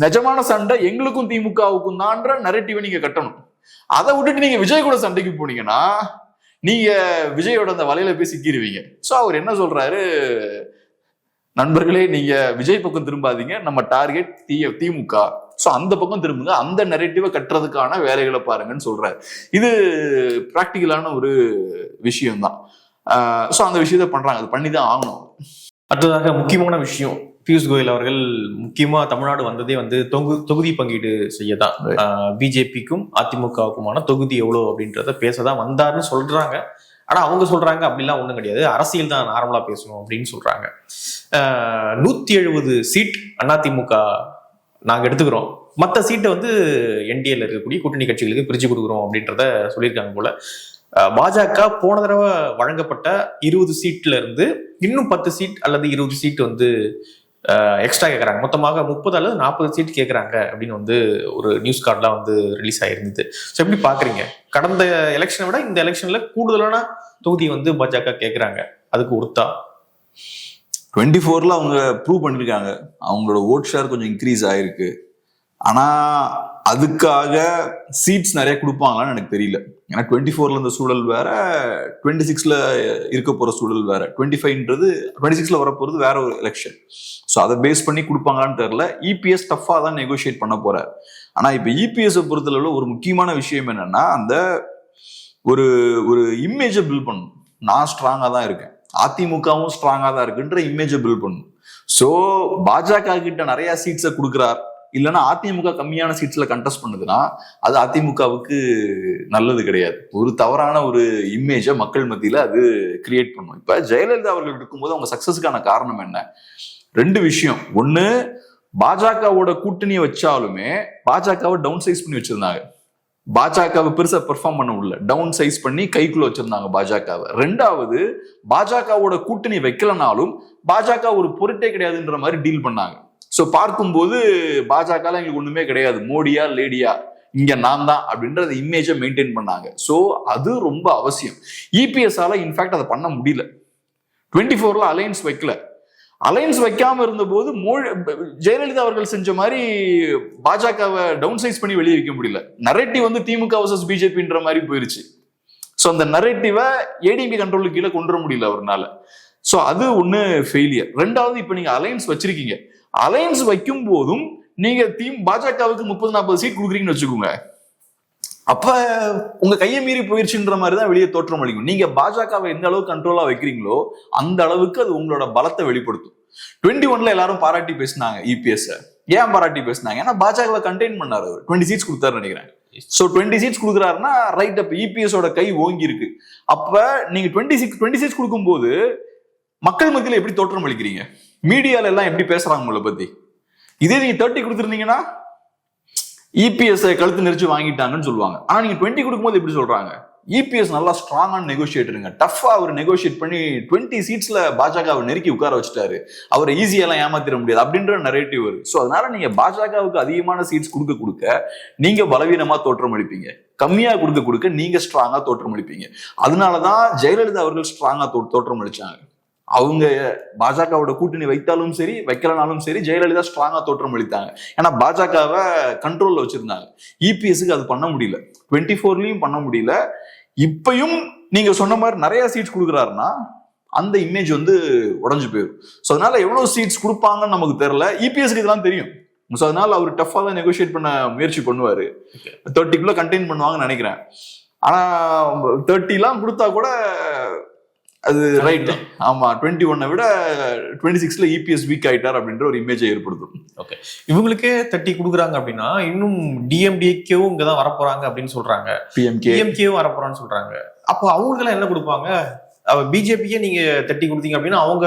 நிஜமான சண்டை எங்களுக்கும் திமுகவுக்கும் தான்ற நரேட்டிவை நீங்க கட்டணும். அதை விட்டுட்டு நீங்க விஜய் கூட சண்டைக்கு போனீங்கன்னா நீங்க விஜயோட அந்த வலையில போய் சிக்கிடுவீங்க. சோ அவர் என்ன சொல்றாரு, நண்பர்களே நீங்க விஜய் பக்கம் திரும்பாதீங்க, நம்ம டார்கெட் திமுக, சோ அந்த பக்கம் திரும்புங்க, அந்த நரேட்டிவை கட்டுறதுக்கான வேலைகளை பாருங்கன்னு சொல்றாரு. இது பிராக்டிக்கலான ஒரு விஷயம் தான். சோ அந்த விஷயத்த பண்றாங்க, அது பண்ணிதான் ஆகணும். அடுத்ததாக முக்கியமான விஷயம், பியூஷ் கோயல் அவர்கள் முக்கியமா தமிழ்நாடு வந்ததே வந்து தொகுதி பங்கீடு செய்யதான், பிஜேபிக்கும் அதிமுகவுக்குமான தொகுதி எவ்வளவு அப்படின்றத பேசதான் வந்தாருன்னு சொல்றாங்க. ஆனா அவங்க சொல்றாங்க அப்படிலாம் ஒண்ணும் கிடையாது, அரசியல் தான் நார்மலா பேசணும் அப்படின்னு சொல்றாங்க. 170 சீட் அதிமுக நாங்க எடுத்துக்கிறோம், மற்ற சீட்டை வந்து என்டிஏல இருக்கக்கூடிய கூட்டணி கட்சிகளுக்கு பிரிச்சு கொடுக்குறோம் அப்படின்றத சொல்லியிருக்காங்க போல. பாஜக போன தடவை வழங்கப்பட்ட 20 சீட்ல இருந்து இன்னும் 10 சீட் அல்லது 20 சீட் வந்து எக்ஸ்ட்ரா கேட்கறாங்க, மொத்தமாக 30 அல்லது 40 சீட் கேட்கறாங்க அப்படின்னு வந்து ஒரு நியூஸ் கார்ட்லாம் வந்து ரிலீஸ் ஆயிருந்தது. ஸோ எப்படி பாக்குறீங்க, கடந்த எலெக்ஷனை விட இந்த எலெக்ஷன்ல கூடுதலான தொகுதி வந்து பாஜக கேட்கறாங்க, அதுக்கு ஒருத்தா 24ல அவங்க ப்ரூவ் பண்ணிருக்காங்க, அவங்களோட ஓட் ஷேர் கொஞ்சம் இன்க்ரீஸ் ஆயிருக்கு. ஆனா அதுக்காக சீட்ஸ் நிறைய கொடுப்பாங்களான்னு எனக்கு தெரியல. ஏன்னா 24ல இருந்த சூழல் வேற, 26ல இருக்க போற சூழல் வேற, 26ல வரப்போறது வேற ஒரு எலெக்ஷன். ஸோ அதை பேஸ் பண்ணி கொடுப்பாங்களான்னு தெரியல. இபிஎஸ் டஃபா தான் நெகோசியேட் பண்ண போறாரு. ஆனா இப்ப இபிஎஸ் பொறுத்தளவுல ஒரு முக்கியமான விஷயம் என்னன்னா, அந்த ஒரு ஒரு இமேஜை பில்ட் பண்ணணும். நான் ஸ்ட்ராங்கா தான் இருக்கேன், அதிமுகவும் ஸ்ட்ராங்கா தான் இருக்குன்ற இமேஜை பில்ட் பண்ணணும். ஸோ பாஜக கிட்ட நிறைய சீட்ஸை கொடுக்குறார், இல்லைன்னா அதிமுக கம்மியான சீட்ஸ்ல கண்டெஸ்ட் பண்ணுதுன்னா அது அதிமுகவுக்கு நல்லது கிடையாது. ஒரு தவறான ஒரு இமேஜை மக்கள் மத்தியில அது கிரியேட் பண்ணும். இப்ப ஜெயலலிதா அவர்கள் இருக்கும்போது அவங்க சக்சஸுக்கான காரணம் என்ன? 2 விஷயம். ஒண்ணு, பாஜகவோட கூட்டணியை வச்சாலுமே பாஜகவை டவுன் சைஸ் பண்ணி வச்சிருந்தாங்க, பாஜகவை பெருசா பெர்ஃபார்ம் பண்ண முடியல, டவுன் சைஸ் பண்ணி கைக்குள்ள வச்சிருந்தாங்க பாஜகவை. ரெண்டாவது, பாஜகவோட கூட்டணி வைக்கலனாலும் பாஜக ஒரு பொருட்டே கிடையாதுன்ற மாதிரி டீல் பண்ணாங்க. ஸோ பார்க்கும்போது பாஜக எங்களுக்கு ஒண்ணுமே கிடையாது, மோடியா லேடியா இங்க நான் தான் அப்படின்ற இமேஜை மெயின்டைன் பண்ணாங்க. ஸோ அது ரொம்ப அவசியம். இபிஎஸ்ஆல இன்ஃபேக்ட் அதை பண்ண முடியல. 24ல அலையன்ஸ் வைக்கல. அலையன்ஸ் வைக்காம இருந்தபோது ஜெயலலிதா அவர்கள் செஞ்ச மாதிரி பாஜகவை டவுன் சைஸ் பண்ணி வெளியே வைக்க முடியல. நரேட்டிவ் வந்து திமுக வர்சஸ் பிஜேபின்ற மாதிரி போயிருச்சு. ஸோ அந்த நரேட்டிவை ஏடிஎம்கே கண்ட்ரோலுக்கு கீழே கொண்டு வர முடியல அவர்னால. ஸோ அது ஒண்ணு ஃபெயிலியர். ரெண்டாவது, இப்ப நீங்க அலையன்ஸ் வச்சிருக்கீங்க, அலையன்ஸ் வைக்கும் போதும் நீங்க பாஜகவுக்கு 30-40 சீட் கொடுக்குறீங்கன்னு வச்சுக்கோங்க, அப்ப உங்க கையை மீறி போயிருச்சுன்ற மாதிரி தான் வெளியே தோற்றம் அளிக்கும். நீங்க பாஜகவை எந்த அளவுக்கு கண்ட்ரோலா வைக்கிறீங்களோ அந்த அளவுக்கு அது உங்களோட பலத்தை வெளிப்படுத்தும். 21ல எல்லாரும் பாராட்டி பேசினாங்க இபிஎஸ். ஏன் பாராட்டி பேசினாங்க? ஏன்னா பாஜகவை கண்டெயின் பண்ணாரு, 20 சீட்ஸ் கொடுத்தாருன்னு நினைக்கிறேன். சோ 20 சீட்ஸ் கொடுக்குறாருன்னா ரைட், அப்ப இபிஎஸோட கை ஓங்கி இருக்கு. அப்ப நீங்க 20 சீட்ஸ் கொடுக்கும்போது மக்கள் மத்தியில எப்படி தோற்றம் அளிக்கிறீங்க, மீடியால எல்லாம் எப்படி பேசுறாங்க உங்களை பத்தி? இதே நீங்க 30 கொடுத்துருந்தீங்கன்னா இபிஎஸ் கழுத்து நெரிச்சு வாங்கிட்டாங்கன்னு சொல்லுவாங்க. ஆனா நீங்க 20 கொடுக்கும்போது எப்படி சொல்றாங்க? இபிஎஸ் நல்லா ஸ்ட்ராங்கான நெகோசியேட்டருங்க, டஃபா அவர் நெகோசியேட் பண்ணி 20 சீட்ஸ்ல பாஜகவை நெருக்கி உட்கார வச்சுட்டாரு, அவரை ஈஸியெல்லாம் ஏமாத்திர முடியாது அப்படின்ற நரேட்டிவ் வருது. ஸோ அதனால நீங்க பாஜகவுக்கு அதிகமான சீட்ஸ் கொடுக்க நீங்க பலவீனமா தோற்றம் அளிப்பீங்க, கம்மியா கொடுக்க நீங்க ஸ்ட்ராங்கா தோற்றம் அளிப்பீங்க. அதனாலதான் ஜெயலலிதா அவர்கள் ஸ்ட்ராங்கா தோற்றம் அளிச்சாங்க. அவங்க பாஜகவோட கூட்டணி வைத்தாலும் சரி வைக்கலனாலும் சரி ஜெயலலிதா ஸ்ட்ராங்கா தோற்றம் அளித்தாங்க. ஏன்னா பாஜகவை கண்ட்ரோல்ல வச்சிருந்தாங்க. இபிஎஸ்க்கு அது பண்ண முடியல, 24லயும் பண்ண முடியல. இப்பயும் நீங்க சொன்ன மாதிரி நிறைய சீட்ஸ் கொடுக்குறாருன்னா அந்த இமேஜ் வந்து உடஞ்சு போயிடும். ஸோ அதனால எவ்வளவு சீட்ஸ் கொடுப்பாங்கன்னு நமக்கு தெரியல. இபிஎஸ்க்கு இதெல்லாம் தெரியும். ஸோ அதனால அவர் டஃபா தான் நெகோசியேட் பண்ண முயற்சி பண்ணுவாரு. 30க்குள்ள கண்டெயின் பண்ணுவாங்கன்னு நினைக்கிறேன். ஆனா 30 கொடுத்தா கூட அது ரைட். ஆமா, 21 விட 26ல இபிஎஸ் வீக் ஆயிட்டார் அப்படின்ற ஒரு இமேஜை ஏற்படுத்தும். ஓகே, இவங்களுக்கே 30 கொடுக்குறாங்க அப்படின்னா இன்னும் டிஎம்டிகேவும் இங்கதான் வரப்போறாங்க அப்படின்னு சொல்றாங்க, பிஎம்கேவும் வரப்போறான்னு சொல்றாங்க. அப்போ அவங்களுக்கு எல்லாம் என்ன கொடுப்பாங்க? பிஜேபிக்கே நீங்க 30 கொடுத்தீங்க அப்படின்னா அவங்க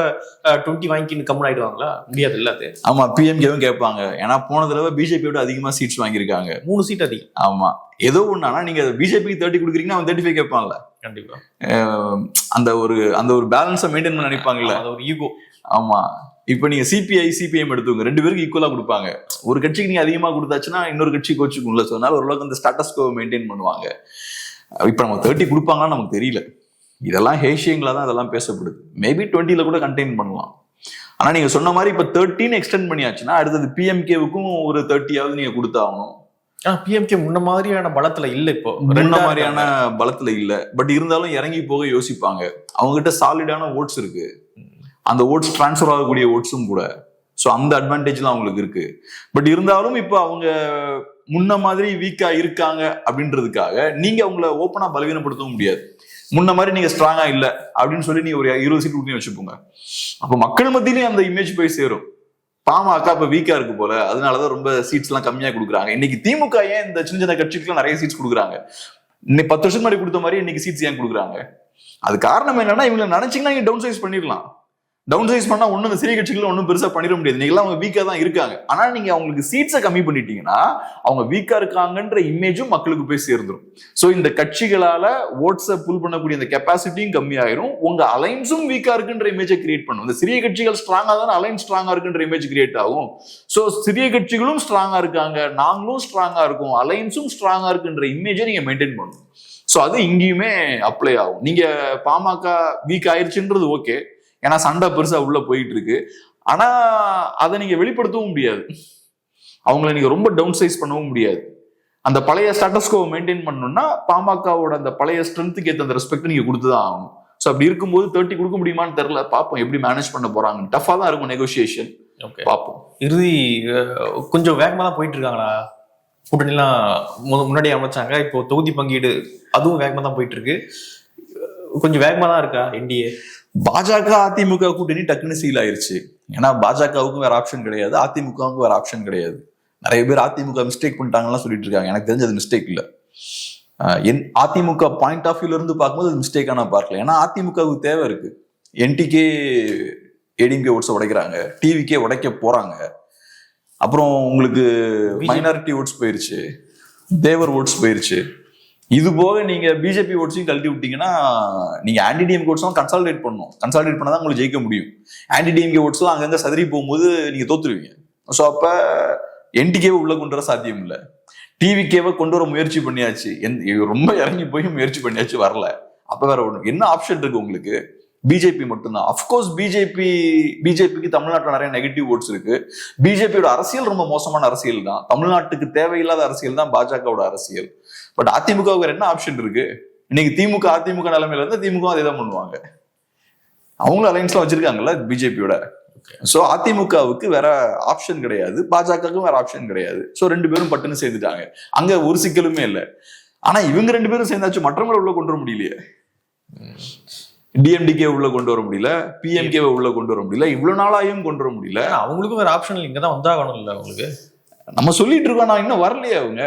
20 வாங்கிக்கின்னு கம்மன் ஆயிடுவாங்களா? முடியாது இல்ல அது. ஆமா, பிஎம்கேவும் கேட்பாங்க. ஏன்னா போன தடவை பிஜேபியோட அதிகமா சீட்ஸ் வாங்கியிருக்காங்க, 3 சீட் அதிகம். ஆமா, ஏதோ ஒண்ணு. ஆனா நீங்க பிஜேபிக்கு 30 கொடுக்குறீங்கன்னா அவன் 35 கேட்பான்ல. கண்டிப்பா அந்த ஒரு பேலன்ஸை மெயின்டைன் பண்ண நினைப்பாங்கல்ல, அது ஒரு ஈகோ. ஆமா, இப்ப நீங்க சிபிஎம் எடுத்துங்க, 2 பேருக்கு ஈக்குவலா கொடுப்பாங்க. ஒரு கட்சிக்கு நீங்க அதிகமா கொடுத்தாச்சுன்னா இன்னொரு கட்சி கோச்சுக்கும்ல, அதனால ஓரளவுக்கு அந்த ஸ்டாட்டஸ் கோ மெயின்டைன் பண்ணுவாங்க. இப்ப நம்ம 30 கொடுப்பாங்கன்னு நமக்கு தெரியல. இதெல்லாம் ஹேஷியங்களா தான் இதெல்லாம் பேசப்படுது. மேபி 20ல கூட கண்டெயின் பண்ணலாம். ஆனா நீங்க சொன்ன மாதிரி இப்ப 13 எக்ஸ்டெண்ட் பண்ணியாச்சுன்னா அடுத்தது பிஎம்கேவுக்கும் ஒரு 30ஆவது நீங்க கொடுத்தாகணும். பிஎம்கே முன்ன மாதிரியான பலத்துல இல்ல, இப்போ முன்ன மாதிரியான பலத்துல இல்ல. பட் இருந்தாலும் இறங்கி போக யோசிப்பாங்க. அவங்க கிட்ட சாலிடான ஓட்ஸ் இருக்கு, அந்த ஓட்ஸ் டிரான்ஸ்ஃபர் ஆகக்கூடிய ஓட்ஸும் கூட. ஸோ அந்த அட்வான்டேஜ்லாம் அவங்களுக்கு இருக்கு. பட் இருந்தாலும் இப்போ அவங்க முன்ன மாதிரி வீக்கா இருக்காங்க அப்படின்றதுக்காக நீங்க அவங்கள ஓப்பனா பலவீனப்படுத்தவும் முடியாது. முன்ன மாதிரி நீங்க ஸ்ட்ராங்கா இல்ல அப்படின்னு சொல்லி நீங்க ஒரு 20 சீட் கொடுத்து வச்சுப்போங்க. அப்போ மக்கள் மத்தியிலேயே அந்த இமேஜ் போய் சேரும். பாமக இப்ப வீக்கா இருக்கு போல, அதனாலதான் ரொம்ப சீட்ஸ் எல்லாம் கம்மியா கொடுக்குறாங்க. இன்னைக்கு திமுக ஏன் இந்த சின்ன சின்ன கட்சிக்கு நிறைய சீட்ஸ் கொடுக்குறாங்க? இன்னைக்கு 10 வருஷம் முன்னாடி கொடுத்த மாதிரி இன்னைக்கு சீட்ஸ் ஏன் கொடுக்குறாங்க? அது காரணம் என்னன்னா, இவங்களை நினைச்சீங்கன்னா நீங்க டவுன் சைஸ் பண்ணிடலாம். டவுன் சைஸ் பண்ணா ஒன்னும் இந்த சிறிய கட்சிகள் ஒன்றும் பெருசா பண்ணிட முடியாது. நீங்க அவங்க வீக்கா தான் இருக்காங்க. ஆனா நீங்க அவங்களுக்கு சீட்ஸை கம்மி பண்ணிட்டீங்கன்னா அவங்க வீக்கா இருக்காங்கன்ற இமேஜும் மக்களுக்கு போய் சேர்ந்துடும். சோ இந்த கட்சிகளால ஓட்ஸை புல் பண்ணக்கூடிய இந்த கெப்பாசிட்டியும் கம்மியாயிரும். உங்க அலைன்ஸும் வீக்கா இருக்குன்ற இமேஜை கிரியேட் பண்ணும். இந்த சிறிய கட்சிகள் ஸ்ட்ராங்கா தான் அலைன்ஸ் ஸ்ட்ராங்கா இருக்குன்ற இமேஜ் கிரியேட் ஆகும். சோ சிறிய கட்சிகளும் ஸ்ட்ராங்கா இருக்காங்க, நாங்களும் ஸ்ட்ராங்கா இருக்கும், அலைன்ஸும் ஸ்ட்ராங்கா இருக்குன்ற இமேஜை நீங்க மெயின்டைன் பண்ணணும். சோ அது இங்கேயுமே அப்ளை ஆகும். நீங்க பாமக வீக் ஆயிடுச்சுன்றது ஓகே, ஏன்னா சண்டை பெருசா உள்ள போயிட்டு இருக்கு. ஆனா அதை நீங்க வெளிப்படுத்தவும் முடியாது, அவங்கள நீங்க ரொம்ப டவுன் சைஸ் பண்ணவும் முடியாது. அந்த பழைய ஸ்டேட்டஸ்கோ மெயின்டைன் பண்ணணும்னா பாமகவோட அந்த பழைய ஸ்ட்ரென்த்துக்கு ஏற்ற அந்த ரெஸ்பெக்ட் நீங்க கொடுத்துதான் ஆகணும். ஸோ அப்படி இருக்கும்போது 30 கொடுக்க முடியுமான்னு தெரியல, பார்ப்போம் எப்படி மேனேஜ் பண்ண போறாங்க. டஃபா தான் இருக்கும் நெகோசியேஷன், பார்ப்போம். இறுதி கொஞ்சம் வேகமா தான் போயிட்டு இருக்காங்களா? கூட்டணிலாம் முன்னாடி அமைச்சாங்க, இப்போ தொகுதி பங்கீடு அதுவும் வேகமா தான் போயிட்டு இருக்கு. கொஞ்சம் வேகமா தான் இருக்கா என்டிஏ? பாஜக அதிமுக கூட்டணி டக்குன்னு சீல் ஆயிருச்சு. ஏன்னா பாஜகவுக்கும் வேற ஆப்ஷன் கிடையாது, அதிமுகவுக்கும் வேற ஆப்ஷன் கிடையாது. நிறைய பேர் அதிமுக மிஸ்டேக் பண்ணிட்டாங்கலாம் சொல்லிட்டு இருக்காங்க. எனக்கு தெரிஞ்சது மிஸ்டேக் இல்ல. அதிமுக பாயிண்ட் ஆஃப் வியூல இருந்து பார்க்கும்போது அது மிஸ்டேக்கா நான் பார்க்கல. ஏன்னா அதிமுகவுக்கு தேவை இருக்கு. என்டிகே ஏடிஎம்கே ஓட்ஸ் உடைக்கிறாங்க, டிவிக்கே உடைக்க போறாங்க. அப்புறம் உங்களுக்கு மைனாரிட்டி ஓட்ஸ் போயிருச்சு, தேவர் ஓட்ஸ் போயிருச்சு. இது போக நீங்க பிஜேபி ஓட்ஸையும் கழட்டி விட்டீங்கன்னா நீங்க ஆன்டி டிஎம்கே ஓட்ஸ்லாம் கன்சாலிடேட் பண்ணணும். கன்சாலிடேட் பண்ணாதான் உங்களுக்கு ஜெயிக்க முடியும். ஆன்டி டிஎம்கே ஓட்ஸ்லாம் அங்கங்க சதறி போகும்போது நீங்க தோத்துருவீங்க. ஸோ அப்ப என்டிகேவை உள்ள கொண்டு வர சாத்தியம் இல்லை. டிவிகேவை கொண்டு வர முயற்சி பண்ணியாச்சு, ரொம்ப இறங்கி போய் முயற்சி பண்ணியாச்சு, வரல. அப்ப வேற ஒண்ணு என்ன ஆப்ஷன் இருக்கு உங்களுக்கு? பிஜேபி மட்டும்தான். அப்கோர்ஸ் பிஜேபிக்கு தமிழ்நாட்டில் நிறைய நெகட்டிவ் ஓட்ஸ் இருக்கு. பிஜேபியோட அரசியல் ரொம்ப மோசமான அரசியல் தான், தமிழ்நாட்டுக்கு தேவையில்லாத அரசியல் தான் பாஜகவோட அரசியல். பட் அதிமுக என்ன ஆப்ஷன் இருக்கு? இன்னைக்கு திமுக அதிமுக நிலைமையில இருந்தா திமுக அதே தான் பண்ணுவாங்க. அவங்களும் அலைன்ஸ்லாம் வச்சிருக்காங்கல்ல பிஜேபியோட. சோ அதிமுகவுக்கு வேற ஆப்ஷன் கிடையாது, பாஜகவுக்கும் வேற ஆப்ஷன் கிடையாது. சோ 2 பேரும் பட்டுன்னு சேர்ந்துட்டாங்க. அங்க ஒரு சிக்கலுமே இல்லை. ஆனா இவங்க 2 பேரும் சேர்ந்தாச்சு மற்றவங்களை உள்ள கொண்டு வர முடியலையே. டிஎம்டிகே உள்ள கொண்டு வர முடியல, பிஎம்கே உள்ள கொண்டு வர முடியல, இவ்வளவு நாளாயும் கொண்டு வர முடியல. அவங்களுக்கும் வேற ஆப்ஷன் இங்கதான் வந்தாகணும் இல்ல அவங்களுக்கு. நம்ம சொல்லிட்டு இருக்கோம், நான் இன்னும் வரலையே. அவங்க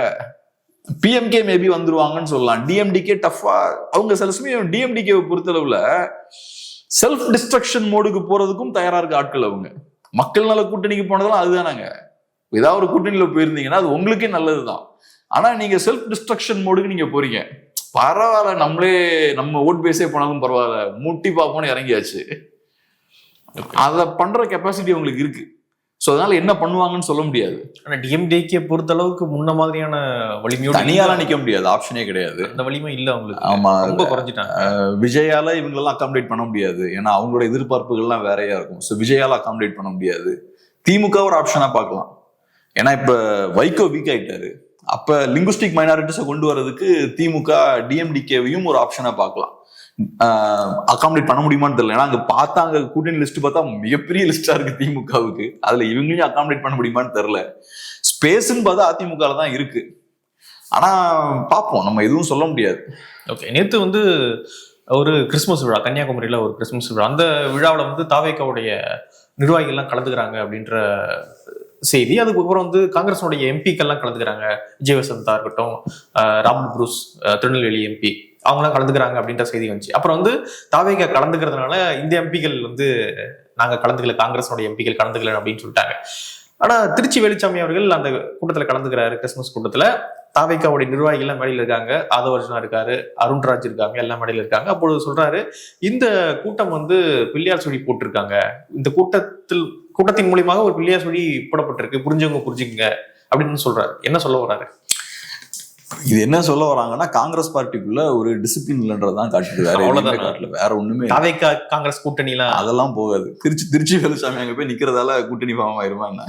பிஎம்கே மேபி வந்துருவாங்கன்னு சொல்லலாம். டிஎம்டிகே டஃபா. அவங்க சில சமயம் டிஎம்டிகேவை பொறுத்தளவுல செல்ஃப் டிஸ்ட்ரக்ஷன் மோடுக்கு போறதுக்கும் தயாரா இருக்க ஆட்கள் அவங்க. மக்கள் நல கூட்டணிக்கு போனதெல்லாம் அதுதானாங்க. ஏதாவது ஒரு கூட்டணியில போயிருந்தீங்கன்னா அது உங்களுக்கே நல்லதுதான். ஆனா நீங்க செல்ஃப் டிஸ்ட்ரக்ஷன் மோடுக்கு நீங்க போறீங்க, பரவாயில்ல நம்ம ஓட் பேஸே போனாலும் பரவாயில்ல, முட்டி பார்ப்போம்னு இறங்கியாச்சு. அதை பண்ற கெப்பாசிட்டி உங்களுக்கு இருக்கு. சோ அதனால என்ன பண்ணுவாங்கன்னு சொல்ல முடியாது. ஆனா டிஎம்டிகே பொறுத்த அளவுக்கு முன்ன மாதிரியான வலிமையோட தனியால நிக்க முடியாது, ஆப்ஷனே கிடையாது. அந்த வலிமை இல்ல அவங்களுக்கு. ஆமா, ரொம்ப குறைஞ்சிட்டாங்க. விஜயால இவங்களெல்லாம் அகாமடேட் பண்ண முடியாது, ஏன்னா அவங்களோட எதிர்பார்ப்புகள்லாம் வேறையா இருக்கும். ஸோ விஜயால அகாமடேட் பண்ண முடியாது. திமுக ஒரு ஆப்ஷனா பார்க்கலாம். ஏன்னா இப்ப வைகோ வீக் ஆயிட்டாரு. அப்ப லிங்குஸ்டிக் மைனாரிட்டிஸை கொண்டு வர்றதுக்கு திமுக டிஎம்டிகேவையும் ஒரு ஆப்ஷனா பார்க்கலாம். அகாமடேட் பண்ண முடியுமான்னு தெரியல. ஏன்னா அங்க பார்த்தா அங்க கூட்டணி லிஸ்ட் பார்த்தா மிகப்பெரிய லிஸ்டா இருக்கு திமுகவுக்கு. அதுல இவங்களையும் அகாமடேட் பண்ண முடியுமான்னு தெரியல. ஸ்பேஸ்ன்னு பார்த்தா அதிமுக தான் இருக்கு. ஆனா பார்ப்போம், நம்ம எதுவும் சொல்ல முடியாது. ஓகே, நேற்று ஒரு கிறிஸ்துமஸ் விழா, கன்னியாகுமரியில ஒரு கிறிஸ்துமஸ் விழா. அந்த விழாவில் தாவேகாவுடைய நிர்வாகிகள்லாம் கலந்துக்கிறாங்க அப்படின்ற செய்தி. அதுக்கப்புறம் காங்கிரஸோடைய எம்பிக்கெல்லாம் கலந்துக்கிறாங்க. விஜய் வசந்தா இருக்கட்டும், ராபர்ட் புரூஸ் திருநெல்வேலி எம்பி, அவங்களாம் கலந்துக்கிறாங்க அப்படின்ற செய்தி வந்துச்சு. அப்புறம் வந்து தாவேகா கலந்துக்கிறதுனால இந்த எம்பிகள் வந்து நாங்க கலந்துக்கல, காங்கிரஸோட எம்பிகள் கலந்துக்கல அப்படின்னு சொல்லிட்டாங்க. ஆனா திருச்சி வேலுச்சாமி அவர்கள் அந்த கூட்டத்துல கலந்துக்கிறாரு. கிறிஸ்துமஸ் கூட்டத்துல தாவேகாவுடைய நிர்வாகிகள் எல்லாம் மேடையில் இருக்காங்க, ஆதவர்ஜனா இருக்காரு, அருண்ராஜ் இருக்காங்க, எல்லாம் மேடையில் இருக்காங்க. அப்பொழுது சொல்றாரு, இந்த கூட்டம் வந்து பிள்ளையார் சொல்லி போட்டிருக்காங்க, இந்த கூட்டத்தின் மூலியமாக ஒரு பிள்ளையார் சொல்லி போடப்பட்டிருக்கு, புரிஞ்சவங்க புரிஞ்சுங்க அப்படின்னு சொல்றாரு. என்ன சொல்ல வர்றாரு? இது என்ன சொல்ல வராங்கன்னா, காங்கிரஸ் பார்ட்டிக்குள்ள ஒரு டிசிப்ளின் இல்லைன்றதான் காட்டுது, வேற ஒண்ணுமே. தாவேகா காங்கிரஸ் கூட்டணி அதெல்லாம் போகாது. திருச்சி வேலுச்சாமி அங்க போய் நிக்கிறதால கூட்டணி ஃபார்ம் ஆயிருமா என்ன?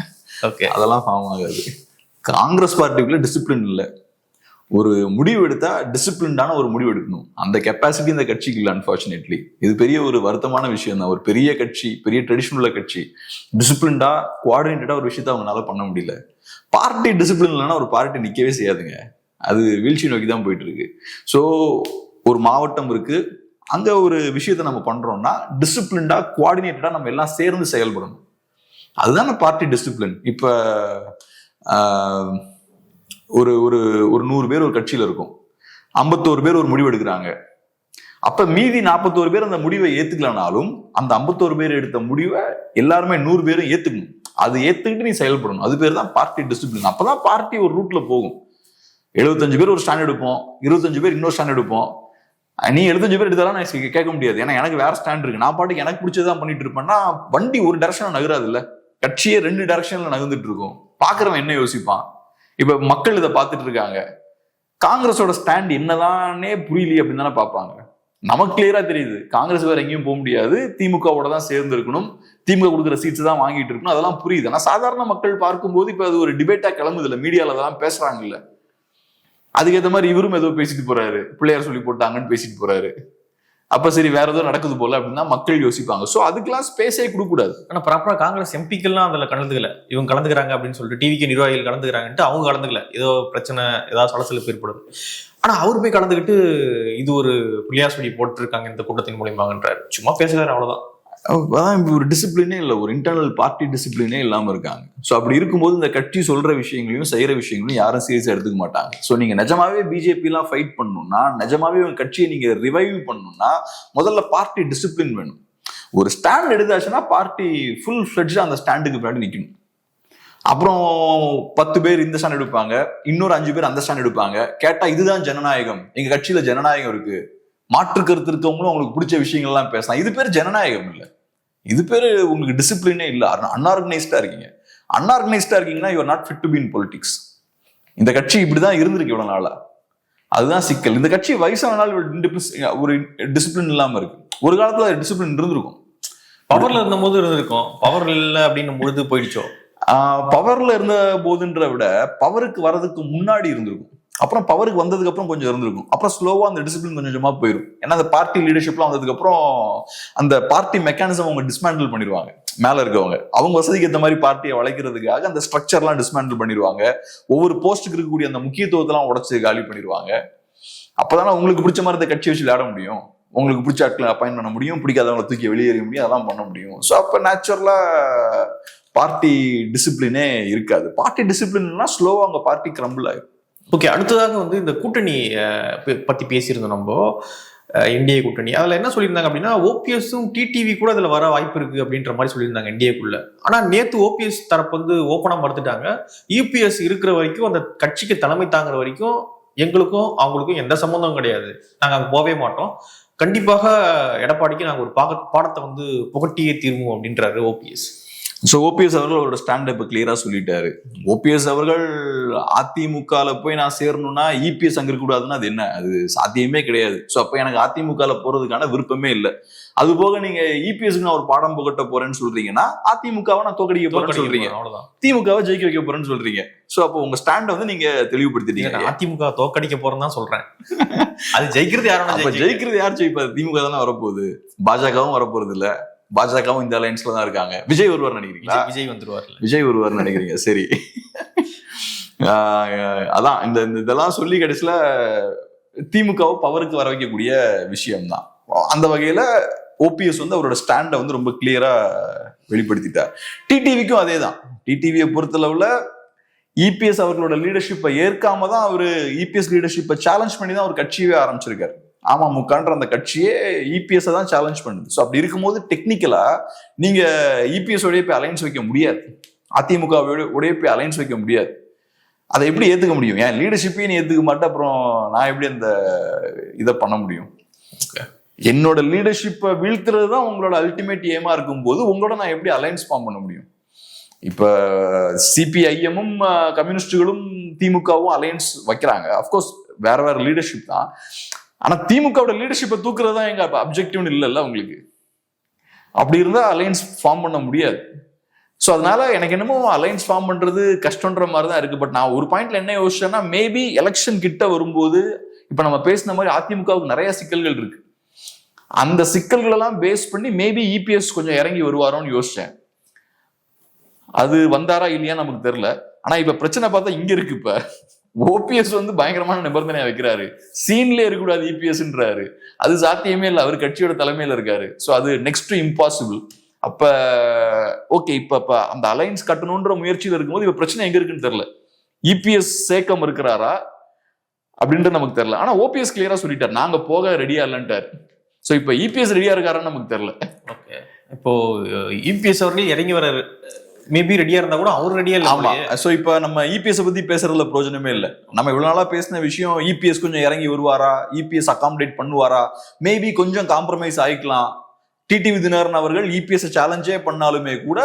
ஓகே, அதெல்லாம் ஃபார்ம் ஆகாது. காங்கிரஸ் பார்ட்டிக்குள்ள டிசிப்ளின் இல்லை. ஒரு முடிவு எடுத்தா டிசிப்ளின்டான ஒரு முடிவு எடுக்கணும். அந்த கெப்பாசிட்டி இந்த கட்சிக்கு இல்லை, அன்பார்ச்சுனேட்லி. இது பெரிய ஒரு வருத்தமான விஷயம் தான். ஒரு பெரிய கட்சி, பெரிய ட்ரெடிஷன் உள்ள கட்சி, டிசிப்ளின்டா கோஆர்டினேட்டடா ஒரு விஷயத்த அவங்களால பண்ண முடியல. பார்ட்டி டிசிப்ளின் இல்லைன்னா ஒரு பார்ட்டி நிக்கவே செய்யாதுங்க. அது வீழ்ச்சி நோக்கி தான் போயிட்டு இருக்கு. ஸோ ஒரு மாவட்டம் இருக்கு, அங்க ஒரு விஷயத்த நம்ம பண்றோம்னா டிசிப்ளின்டா கோஆர்டினேட்டடா நம்ம எல்லாம் சேர்ந்து செயல்படணும். அதுதானே பார்ட்டி டிசிப்ளின். இப்ப ஒரு ஒரு ஒரு 100 பேர் ஒரு கட்சியில இருக்கும், 51 பேர் ஒரு முடிவு எடுக்கிறாங்க. அப்ப மீதி 41 பேர் அந்த முடிவை ஏத்துக்கலனாலும் அந்த 51 பேர் எடுத்த முடிவை எல்லாருமே 100 பேரும் ஏத்துக்கணும். அது ஏத்துக்கிட்டு நீ செயல்படணும். அது பேர் தான் பார்ட்டி டிசிப்ளின். அப்பதான் பார்ட்டி ஒரு ரூட்ல போகும். 75 பேர் ஒரு ஸ்டாண்ட் எடுப்போம், 25 பேர் இன்னொரு ஸ்டாண்ட் எடுப்போம். நீ 75 பேர் எடுத்தாலும் நான் கேட்க முடியாது, ஏன்னா எனக்கு வேற ஸ்டாண்ட் இருக்கு, நான் பாட்டுக்கு எனக்கு பிடிச்சதான் பண்ணிட்டு இருப்பேன்னா வண்டி ஒரு டைரக்ஷன்ல நகராது இல்ல. கட்சியே 2 டைரக்ஷன்ல நகர்ந்துட்டு இருக்கும். பாக்குறவன் என்ன யோசிப்பான்? இப்ப மக்கள் இதை பார்த்துட்டு இருக்காங்க, காங்கிரஸோட ஸ்டாண்ட் என்னதானே புரியலையே அப்படின்னு தானே பார்ப்பாங்க. நமக்கு கிளியரா தெரியுது, காங்கிரஸ் வேற எங்கேயும் போக முடியாது, திமுகவோட தான் சேர்ந்து இருக்கணும், திமுக கொடுக்குற சீட்ஸ் தான் வாங்கிட்டு இருக்கணும், அதெல்லாம் புரியுது. ஆனா சாதாரண மக்கள் பார்க்கும்போது இப்ப அது ஒரு டிபேட்டா கிளம்புது இல்ல, மீடியால அதெல்லாம் பேசுறாங்க இல்ல. அதுக்கேற்ற மாதிரி இவரும் ஏதோ பேசிட்டு போறாரு, பிள்ளையார் சொல்லி போட்டாங்கன்னு பேசிட்டு போறாரு. அப்ப சரி வேற ஏதோ நடக்குது போல அப்படின்னா மக்கள் யோசிப்பாங்க. சோ அதுக்கெல்லாம் ஸ்பேஸே கொடுக்க கூடாது. ஆனா ப்ராப்பரா காங்கிரஸ் எம்பிக்கெல்லாம் அதுல கலந்துக்கல. இவங்க கலந்துக்கிறாங்க அப்படின்னு சொல்லிட்டு டிவிக்கு நிர்வாகிகள் கலந்துக்கிறாங்கன்ட்டு அவங்க கலந்துக்கல. ஏதோ பிரச்சனை, ஏதாவது சலசலப்பு ஏற்படுது. ஆனா அவர் போய் கலந்துக்கிட்டு இது ஒரு பிள்ளையார் சொல்லி போட்டு இருக்காங்க இந்த கூட்டத்தின் மூலியமாகன்றாரு. சும்மா பேசுறாரு, அவ்வளவுதான். அதான் ஒரு டிசிப்ளினே இல்லை, ஒரு இன்டர்னல் பார்ட்டி டிசிப்ளினே இல்லாம இருக்காங்க. ஸோ அப்படி இருக்கும்போது இந்த கட்சி சொல்ற விஷயங்களையும் செய்யற விஷயங்களையும் யாரும் சீரியஸா எடுத்துக்க மாட்டாங்க. ஸோ நீங்க நிஜமாவே பிஜேபி எல்லாம் ஃபைட் பண்ணணும்னா, நிஜமாவே உங்க கட்சியை நீங்க ரிவைவ் பண்ணணும்னா முதல்ல பார்ட்டி டிசிப்ளின் வேணும். ஒரு ஸ்டாண்ட் எடுத்தாச்சுன்னா பார்ட்டி ஃபுல் ஃபிளட்ஜா அந்த ஸ்டாண்டுக்கு பின்னாடி நிக்கணும். அப்புறம் 10 பேர் இந்த ஸ்டாண்ட் எடுப்பாங்க, இன்னொரு 5 பேர் அந்த ஸ்டாண்ட் எடுப்பாங்க. கேட்டா இதுதான் ஜனநாயகம், எங்க கட்சியில ஜனநாயகம் இருக்கு, மாற்று கருத்து இருக்கவங்களும் உங்களுக்கு பிடிச்ச விஷயங்கள்லாம் பேசலாம். இது பேர் ஜனநாயகம் இல்லை, இது பேரு உங்களுக்கு டிசிப்ளினே இல்லை. அன்ஆர்கனைஸ்டா இருக்கீங்க. அன்ஆர்கனைஸ்டா இருக்கீங்கன்னா you are not fit to be in politics. இந்த கட்சி இப்படிதான் இருந்திருக்கு இவ்வளவு நாளா. அதுதான் சிக்கல். இந்த கட்சி வயசான நாள் ஒரு டிசிப்ளின் இல்லாம இருக்கு. ஒரு காலத்துல டிசிப்ளின் இருந்திருக்கும், பவர்ல இருந்த போது இருந்திருக்கும். பவர் இல்லை அப்படின்னு பொழுது போயிடுச்சோ. பவர்ல இருந்த போதுன்ற விட பவருக்கு வர்றதுக்கு முன்னாடி இருந்திருக்கும். அப்புறம் பவருக்கு வந்ததுக்கு அப்புறம் கொஞ்சம் இருந்திருக்கும். அப்புறம் ஸ்லோவா அந்த டிசிப்ளின் கொஞ்சம் கொஞ்சமா போயிடும். ஏன்னா அந்த பார்ட்டி லீடர்ஷிப்லாம் வந்ததுக்கு அப்புறம் அந்த பார்ட்டி மெக்கானிசம் அவங்க டிஸ்மேண்டில் பண்ணிடுவாங்க. மேல இருக்கவங்க அவங்க வசதிக்கு ஏற்ற மாதிரி பார்ட்டியை வளைக்கிறதுக்காக அந்த ஸ்ட்ரக்சர்லாம் டிஸ்மேண்டில் பண்ணிடுவாங்க. ஒவ்வொரு போஸ்ட்டுக்கு இருக்கக்கூடிய அந்த முக்கியத்துவத்தெல்லாம் உடச்சு காலி பண்ணிடுவாங்க. அப்பதானே உங்களுக்கு பிடிச்ச மாதிரி இந்த கட்சி வச்சு விளையாட முடியும், உங்களுக்கு பிடிச்ச ஆட்களை அப்பாயின் பண்ண முடியும், பிடிக்காதவங்களை தூக்கி வெளியேற முடியும், அதெல்லாம் பண்ண முடியும். ஸோ அப்போ நேச்சுரலா பார்ட்டி டிசிப்ளினே இருக்காது. பார்ட்டி டிசிப்ளின்னா ஸ்லோவா அவங்க பார்ட்டி கிரம்பிள் ஆயிடும். ஓகே, அடுத்ததாக வந்து இந்த கூட்டணி பத்தி பேசியிருந்தோம் நம்ம, என்டிஏ கூட்டணி. அதுல என்ன சொல்லியிருந்தாங்க அப்படின்னா, ஓபிஎஸும் டிடிவி கூட அதுல வர வாய்ப்பு இருக்கு அப்படின்ற மாதிரி சொல்லியிருந்தாங்க என்டிஏக்குள்ள. ஆனா நேத்து ஓபிஎஸ் தரப்பு வந்து ஓப்பனா மறுத்துட்டாங்க. யூபிஎஸ் இருக்கிற வரைக்கும், அந்த கட்சிக்கு தலைமை தாங்குற வரைக்கும் எங்களுக்கும் அவங்களுக்கும் எந்த சம்பந்தம் கிடையாது, நாங்க அங்க போகவே மாட்டோம், கண்டிப்பாக எடப்பாடிக்கு நாங்க ஒரு பாடத்தை வந்து புகட்டியே தீர்வோம் அப்படின்றாரு ஓபிஎஸ். ஸோ ஓபிஎஸ் அவர்கள் அவரோட ஸ்டாண்ட் இப்ப கிளியரா சொல்லிட்டாரு. ஓபிஎஸ் அவர்கள் அதிமுகல போய் நான் சேரணும்னா இபிஎஸ் அங்க இருக்கக்கூடாதுன்னா அது என்ன, அது சாத்தியமே கிடையாது. ஸோ அப்ப எனக்கு அதிமுகல போறதுக்கான விருப்பமே இல்லை. அது போக நீங்க இபிஎஸ்க்கு நான் ஒரு பாடம் புகட்ட போறேன்னு சொல்றீங்கன்னா அதிமுகவை நான் தோக்கடிக்க போறேன்னு சொல்றீங்க, திமுகவை ஜெயிக்க வைக்க போறேன்னு சொல்றீங்க. ஸோ அப்போ உங்க ஸ்டாண்டை வந்து நீங்க தெளிவுபடுத்திட்டீங்க. அதிமுக தோக்கடிக்க போறேன்னு தான் சொல்றேன். அது ஜெயிக்கிறது யாரும், ஜெயிக்கிறது யார் ஜெயிப்பா? திமுக தானே வரப்போகுது, பாஜகவும் வரப்போறது இல்ல, பாஜகவும் இந்த அலைன்ஸ்ல தான் இருக்காங்க. விஜய் வருவார் நினைக்கிறீங்களா? விஜய் வருவார் நினைக்கிறீங்க? சரி, அதான் இந்த இதெல்லாம் சொல்லி கடைசியில திமுகவை பவருக்கு வர வைக்கக்கூடிய விஷயம்தான். அந்த வகையில ஓபிஎஸ் வந்து அவரோட ஸ்டாண்டை வந்து ரொம்ப கிளியரா வெளிப்படுத்திட்டார். டிடிவிக்கும் அதே தான். டிடிவியை பொறுத்தளவுல இபிஎஸ் அவர்களோட லீடர்ஷிப்பை ஏற்காம தான் அவரு இபிஎஸ் லீடர்ஷிப்பை சேலஞ்ச் பண்ணி தான் ஒரு கட்சியவே ஆரம்பிச்சிருக்காரு. அமமுகன்ற அந்த கட்சியே இபிஎஸ் தான் சேலஞ்ச் பண்ணுது. ஸோ அப்படி இருக்கும்போது டெக்னிக்கலா நீங்க இபிஎஸ் உடைய போய் அலைன்ஸ் வைக்க முடியாது, அதிமுக உடைய போய் அலைன்ஸ் வைக்க முடியாது. அதை எப்படி ஏத்துக்க முடியும்? ஏன் லீடர்ஷிப்பையும் நீ ஏத்துக்க மாட்டேன், அப்புறம் நான் எப்படி அந்த இதை பண்ண முடியும்? என்னோட லீடர்ஷிப்பை வீழ்த்துறது தான் உங்களோட அல்டிமேட் ஏமா இருக்கும் போது உங்களோட நான் எப்படி அலைன்ஸ் ஃபார்ம் பண்ண முடியும்? இப்ப சிபிஐஎம்மும் கம்யூனிஸ்டுகளும் திமுகவும் அலையன்ஸ் வைக்கிறாங்க. அப்கோர்ஸ் வேற வேற லீடர்ஷிப் தான். ஆனா திமுகவோட லீடர்ஷிப்பை தூக்குறது தான் எங்க அப்ஜெக்டிவ்னு இல்லைல்ல உங்களுக்கு. அப்படி இருந்தா அலையன்ஸ் ஃபார்ம் பண்ண முடியாது. ஸோ அதனால எனக்கு என்னமோ அலையன்ஸ் ஃபார்ம் பண்றது கஷ்டன்ற மாதிரி தான் இருக்கு. பட் நான் ஒரு பாயிண்ட்ல என்ன யோசிச்சேன்னா, மேபி எலெக்ஷன் கிட்ட வரும்போது இப்ப நம்ம பேசின மாதிரி அதிமுகவுக்கு நிறைய சிக்கல்கள் இருக்கு. அந்த சிக்கல்கள் எல்லாம் பேஸ் பண்ணி மேபி இபிஎஸ் கொஞ்சம் இறங்கி வருவாரோன்னு யோசிச்சேன். அது வந்தாரா இல்லையா நமக்கு தெரியல. ஆனா இப்ப பிரச்சனை பார்த்தா இங்க இருக்கு. இப்ப ஓபிஎஸ் வந்து பயங்கரமான நிபந்தனையா வைக்கிறாரு, சீன்ல இருக்கக்கூடாது இபிஎஸ்ன்றாரு. அது சாத்தியமே இல்லை, அவர் கட்சியோட தலைமையில இருக்காரு. ஸோ அது நெக்ஸ்ட் இம்பாசிபிள். அப்ப ஓகே, இப்ப அந்த அலைன்ஸ் கட்டணும்ன்ற முயற்சியில் இருக்கும்போது இப்ப பிரச்சனை எங்க இருக்குன்னு தெரியல. இபிஎஸ் சேக்கம் இருக்கிறாரா அப்படின்றது நமக்கு தெரியல. ஆனா ஓபிஎஸ் கிளியரா சொல்லிட்டார், நாங்க போக ரெடியா இல்லைன்ட்டார். ஸோ இப்ப இபிஎஸ் ரெடியா இருக்காரான்னு நமக்கு தெரியல. ஓகே, இப்போ இபிஎஸ் அவர்கள் இறங்கி வர மேபி ரெடியா இருந்தா கூட அவர் ரெடியா இல்ல. ஆமா. சோ இப்ப நம்ம இபிஎஸ் பத்தி பேசுறதுல பிரயோஜனமே இல்ல. நம்ம இவ்வளவு நாளா பேசின விஷயம், இபிஎஸ் கொஞ்சம் இறங்கி வருவாரா, இபிஎஸ் அகாமடேட் பண்ணுவாரா, மேபி கொஞ்சம் காம்ப்ரமைஸ் ஆயிக்கலாம். டிடிவி தினகரன் அவர்கள் இபிஎஸ் சேலஞ்சே பண்ணாலுமே கூட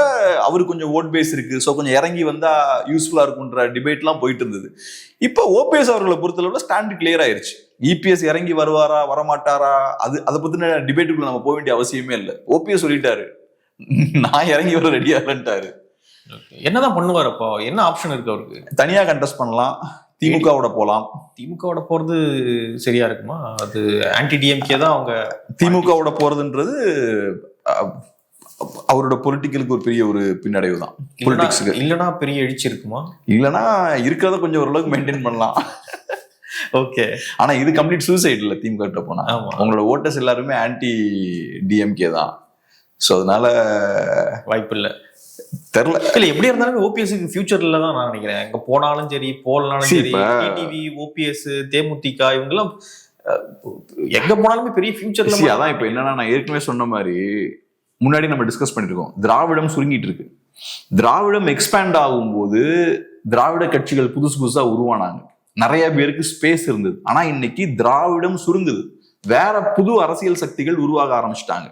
அவருக்கு கொஞ்சம் ஓட் பேஸ் இருக்கு, ஸோ கொஞ்சம் இறங்கி வந்தா யூஸ்ஃபுல்லா இருக்குன்ற டிபேட் எல்லாம் போயிட்டு இருந்தது. இப்போ ஓபிஎஸ் அவர்களை பொறுத்தளவுல ஸ்டாண்ட் கிளியர் ஆயிருச்சு. இபிஎஸ் இறங்கி வருவாரா வரமாட்டாரா அதை பத்தின டிபேட்டுக்குள்ள நம்ம போக வேண்டிய அவசியமே இல்லை. ஓபிஎஸ் சொல்லிட்டாரு, நான் இறங்கி வர ரெடியா இல்லைன்ட்டாரு. என்னதான் பண்ணுவார்? அப்போ என்ன ஆப்ஷன் இருக்கு அவருக்கு? தனியா கண்டெஸ்ட் பண்ணலாம், திமுகவோட போலாம். திமுகவோட போறது சரியா இருக்குமா? அது ஆன்டி டிஎம்கே தான் அவங்க. திமுகவோட போறதுன்றது அவரோட பொலிட்டிக்கலுக்கு ஒரு பெரிய ஒரு பின்னடைவு தான். பொலிட்டிக்ஸுக்கு இல்லனா பெரிய எழுச்சி இருக்குமா? இல்லனா இருக்கிறத கொஞ்சம் ஓரளவுக்கு மெயின்டைன் பண்ணலாம். ஓகே, ஆனா இது கம்ப்ளீட் சூசைட் இல்ல. திமுக கிட்ட போனா அவங்களோட ஓட்டர்ஸ் எல்லாருமே ஆன்டி டிஎம்கே தான். ஸோ அதனால வாய்ப்பு இல்லை, தெரியல. இல்ல எப்படி இருந்தாலும் ஓபிஎஸ்க்கு ஃபியூச்சர்ல தான் நான் நினைக்கிறேன். எங்க போனாலும் சரி போலனாலும் சரி, டிடிவி, ஓபிஎஸ், தேமுதிக இவங்க எல்லாம் எங்க போனாலுமே பெரிய ஃபியூச்சர்ல. அதான் இப்ப என்னன்னா, நான் ஏற்கனவே சொன்ன மாதிரி முன்னாடி நம்ம டிஸ்கஸ் பண்ணிருக்கோம், திராவிடம் சுருங்கிட்டு இருக்கு. திராவிடம் எக்ஸ்பேண்ட் ஆகும்போது திராவிட கட்சிகள் புதுசு புதுசா உருவானாங்க, நிறைய பேருக்கு ஸ்பேஸ் இருந்தது. ஆனா இன்னைக்கு திராவிடம் சுருங்குது, வேற புது அரசியல் சக்திகள் உருவாக ஆரம்பிச்சிட்டாங்க.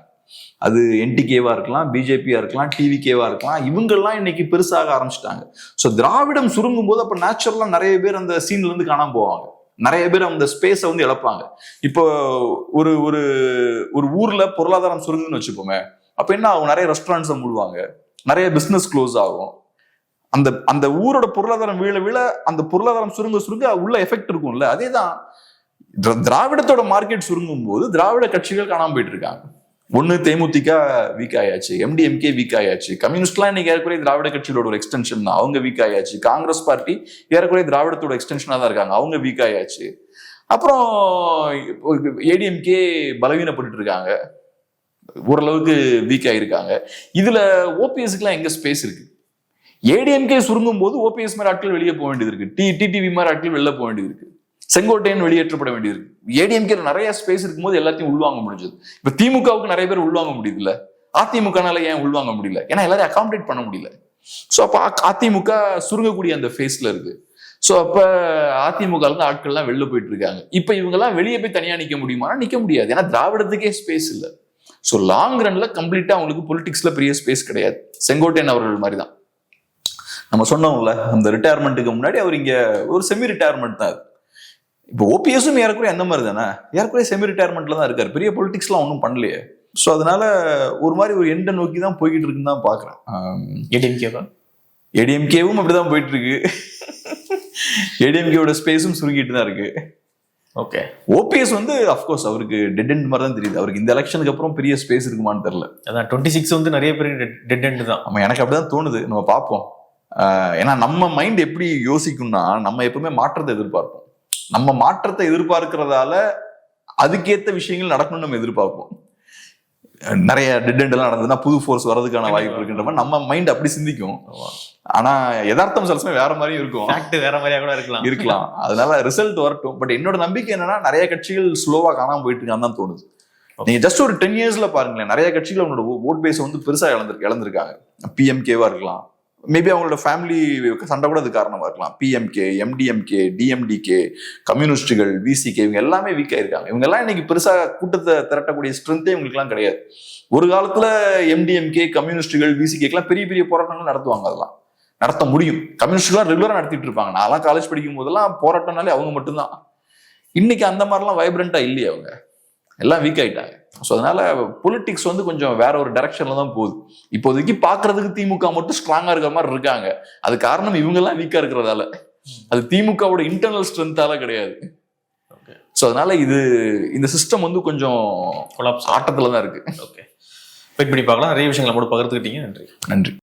அது என்டிகேவா இருக்கலாம், பிஜேபியா இருக்கலாம், டிவிகேவா இருக்கலாம். இவங்கெல்லாம் இன்னைக்கு பெருசாக ஆரம்பிச்சிட்டாங்க. ஸோ திராவிடம் சுருங்கும் போது அப்ப நேச்சுரலா நிறைய பேர் அந்த சீன்ல இருந்து காணாம போவாங்க, நிறைய பேர் அந்த ஸ்பேஸை வந்து இழப்பாங்க. இப்போ ஒரு ஒரு ஒரு ஊர்ல பொருளாதாரம் சுருங்குன்னு வச்சுப்போமே, அப்ப என்ன ஆகும்? நிறைய ரெஸ்டாரண்ட்ஸை மூடுவாங்க, நிறைய பிசினஸ் க்ளோஸ் ஆகும். அந்த அந்த ஊரோட பொருளாதாரம் வீழ வீழ அந்த பொருளாதாரம் சுருங்க உள்ள எஃபெக்ட் இருக்கும்ல. அதேதான் திராவிடத்தோட மார்க்கெட் சுருங்கும் போது திராவிட கட்சிகள் காணாம போயிட்டு இருக்காங்க. ஒன்னு தேமுதிக வீக் ஆயாச்சு, எம்டிஎம்கே வீக் ஆயாச்சு, கம்யூனிஸ்ட்லாம் இன்னைக்கு ஏறக்குறைய திராவிட கட்சியோட ஒரு எக்ஸ்டென்ஷன் தான், அவங்க வீக் ஆயாச்சு. காங்கிரஸ் பார்ட்டி ஏறக்குறைய திராவிடத்தோட எக்ஸ்டென்ஷனா தான் இருக்காங்க, அவங்க வீக் ஆயாச்சு. அப்புறம் ஏடிஎம்கே பலவீனப்பட்டு இருக்காங்க, ஓரளவுக்கு வீக் ஆயிருக்காங்க. இதுல ஓபிஎஸ்க்குலாம் எங்க ஸ்பேஸ் இருக்கு? ஏடிஎம்கே சுருங்கும் போது ஓபிஎஸ் மாதிரி ஆட்கள் வெளியே போக வேண்டியது இருக்கு, டிடிவி மாதிரி ஆட்கள் வெளில போக வேண்டியது இருக்கு, செங்கோட்டையன் வெளியேற்றப்பட வேண்டியது இருக்கு. ஏடிஎம்கே நிறைய ஸ்பேஸ் இருக்கும்போது எல்லாத்தையும் உள்வாங்க முடிஞ்சது. இப்ப திமுகவுக்கு நிறைய பேர் உள்வாங்க முடியுதுல்ல, அதிமுகனால ஏன் உள்வாங்க முடியல? ஏன்னா எல்லாரையும் அகாமடேட் பண்ண முடியல. ஸோ அப்ப அதிமுக சுருங்கக்கூடிய அந்த ஃபேஸ்ல இருக்கு. ஸோ அப்ப அதிமுக ஆட்கள்லாம் வெளில போயிட்டு இருக்காங்க. இப்ப இவங்க எல்லாம் வெளியே போய் தனியா நிக்க முடியுமானா நிக்க முடியாது, ஏன்னா திராவிடத்துக்கே ஸ்பேஸ் இல்லை. ஸோ லாங் ரன்ல கம்ப்ளீட்டா அவங்களுக்கு பொலிட்டிக்ஸ்ல பெரிய ஸ்பேஸ் கிடையாது. செங்கோட்டையன் அவர்கள் மாதிரி தான் நம்ம சொன்னோம்ல, அந்த ரிட்டையர்மெண்ட்டுக்கு முன்னாடி அவர் இங்க ஒரு செமி ரிட்டையர்மெண்ட் தான். இப்போ ஓபிஎஸும் ஏறக்குறைய அந்த மாதிரி தானே, ஏறக்குறைய செமி ரிட்டையர்மெண்ட்ல தான் இருக்காரு, பெரிய பொலிட்டிக்ஸ்லாம் ஒன்றும் பண்ணலையே. ஸோ அதனால ஒரு மாதிரி ஒரு எண்டை நோக்கி தான் போய்கிட்டு இருக்குன்னு தான் பாக்குறேன். ஏடிஎம்கேவும் அப்படிதான் போயிட்டு இருக்கு, ஏடிஎம்கேவோட ஸ்பேஸும் சுருங்கிட்டு தான் இருக்கு. ஓகே, ஓபிஎஸ் வந்து அஃப்கோர்ஸ் அவருக்கு டெட் எண்ட் மாதிரி தான் தெரியுது. அவருக்கு இந்த எலெக்ஷனுக்கு அப்புறம் பெரிய ஸ்பேஸ் இருக்குமான்னு தெரியல. அதான் 26 வந்து நிறைய பேர் டெட் எண்ட் தான். ஆமா, எனக்கு அப்படிதான் தோணுது. நம்ம பார்ப்போம். ஏன்னா நம்ம மைண்ட் எப்படி யோசிக்கும்னா, நம்ம எப்பவுமே மாற்றத்தை எதிர்பார்ப்போம். நம்ம மாற்றத்தை எதிர்பார்க்கிறதால அதுக்கேற்ற விஷயங்கள் நடக்கணும்னு நம்ம எதிர்பார்ப்போம். நிறைய டெட் எண்ட் எல்லாம் நடந்ததுன்னா புது ஃபோர்ஸ் வரதுக்கான வாய்ப்பு இருக்குன்ற மாதிரி நம்ம மைண்ட் அப்படி சிந்திக்கும். ஆனா யதார்த்தம் சில சமயம் வேற மாதிரியும் இருக்கும், வேற மாதிரியா கூட இருக்கலாம். அதனால ரிசல்ட் வரட்டும். பட் என்னோட நம்பிக்கை என்னன்னா நிறைய கட்சிகள் ஸ்லோவா காணாம போயிட்டு இருக்கான்னு தான் தோணுது. நீங்க ஜஸ்ட் ஒரு 10 இயர்ஸ்ல பாருங்களேன், நிறைய கட்சிகள் அவங்களோட ஓட் பேஸ் வந்து பெருசா இழந்திருக்காங்க. பிஎம்கேவா இருக்கலாம், மேபி அவங்களோட ஃபேமிலி சண்டை கூட அது காரணமா இருக்கலாம். பிஎம்கே, எம்டிஎம்கே, டிஎம்டிகே, கம்யூனிஸ்டுகள், விசிகே, இவங்க எல்லாமே வீக் ஆயிருக்காங்க. இவங்க எல்லாம் இன்னைக்கு பெருசா கூட்டத்தை திரட்டக்கூடிய ஸ்ட்ரென்த்தே இவங்களுக்கு எல்லாம் கிடையாது. ஒரு காலத்துல எம்டிஎம்கே, கம்யூனிஸ்டுகள், விசிகேக்கெல்லாம் பெரிய பெரிய போராட்டங்கள் நடத்துவாங்க, அதெல்லாம் நடத்த முடியும். கம்யூனிஸ்டுலாம் ரெகுலரா நடத்திட்டு இருப்பாங்க. நான்லாம் காலேஜ் படிக்கும் போதெல்லாம் போராட்டம்னாலே அவங்க மட்டும்தான். இன்னைக்கு அந்த மாதிரிலாம் வைப்ரண்டா இல்லையே, அவங்க எல்லாம் வீக் ஆயிட்டாங்க. ஸோ அதனால பொலிட்டிக்ஸ் வந்து கொஞ்சம் வேற ஒரு டைரக்ஷன்ல தான் போகுது. இப்போதைக்கு பாக்குறதுக்கு திமுக மட்டும் ஸ்ட்ராங்கா இருக்கிற மாதிரி இருக்காங்க. அது காரணம் இவங்க எல்லாம் வீக்கா இருக்கிறதால, அது திமுகவோட இன்டர்னல் ஸ்ட்ரென்த்தால கிடையாது. ஸோ அதனால இந்த சிஸ்டம் வந்து கொஞ்சம் ஆட்டத்துல தான் இருக்கு. ஓகே, வெயிட் பண்ணி பார்க்கலாம். நிறைய விஷயங்களை மட்டும் பகிர்ந்துக்கிட்டீங்க. நன்றி.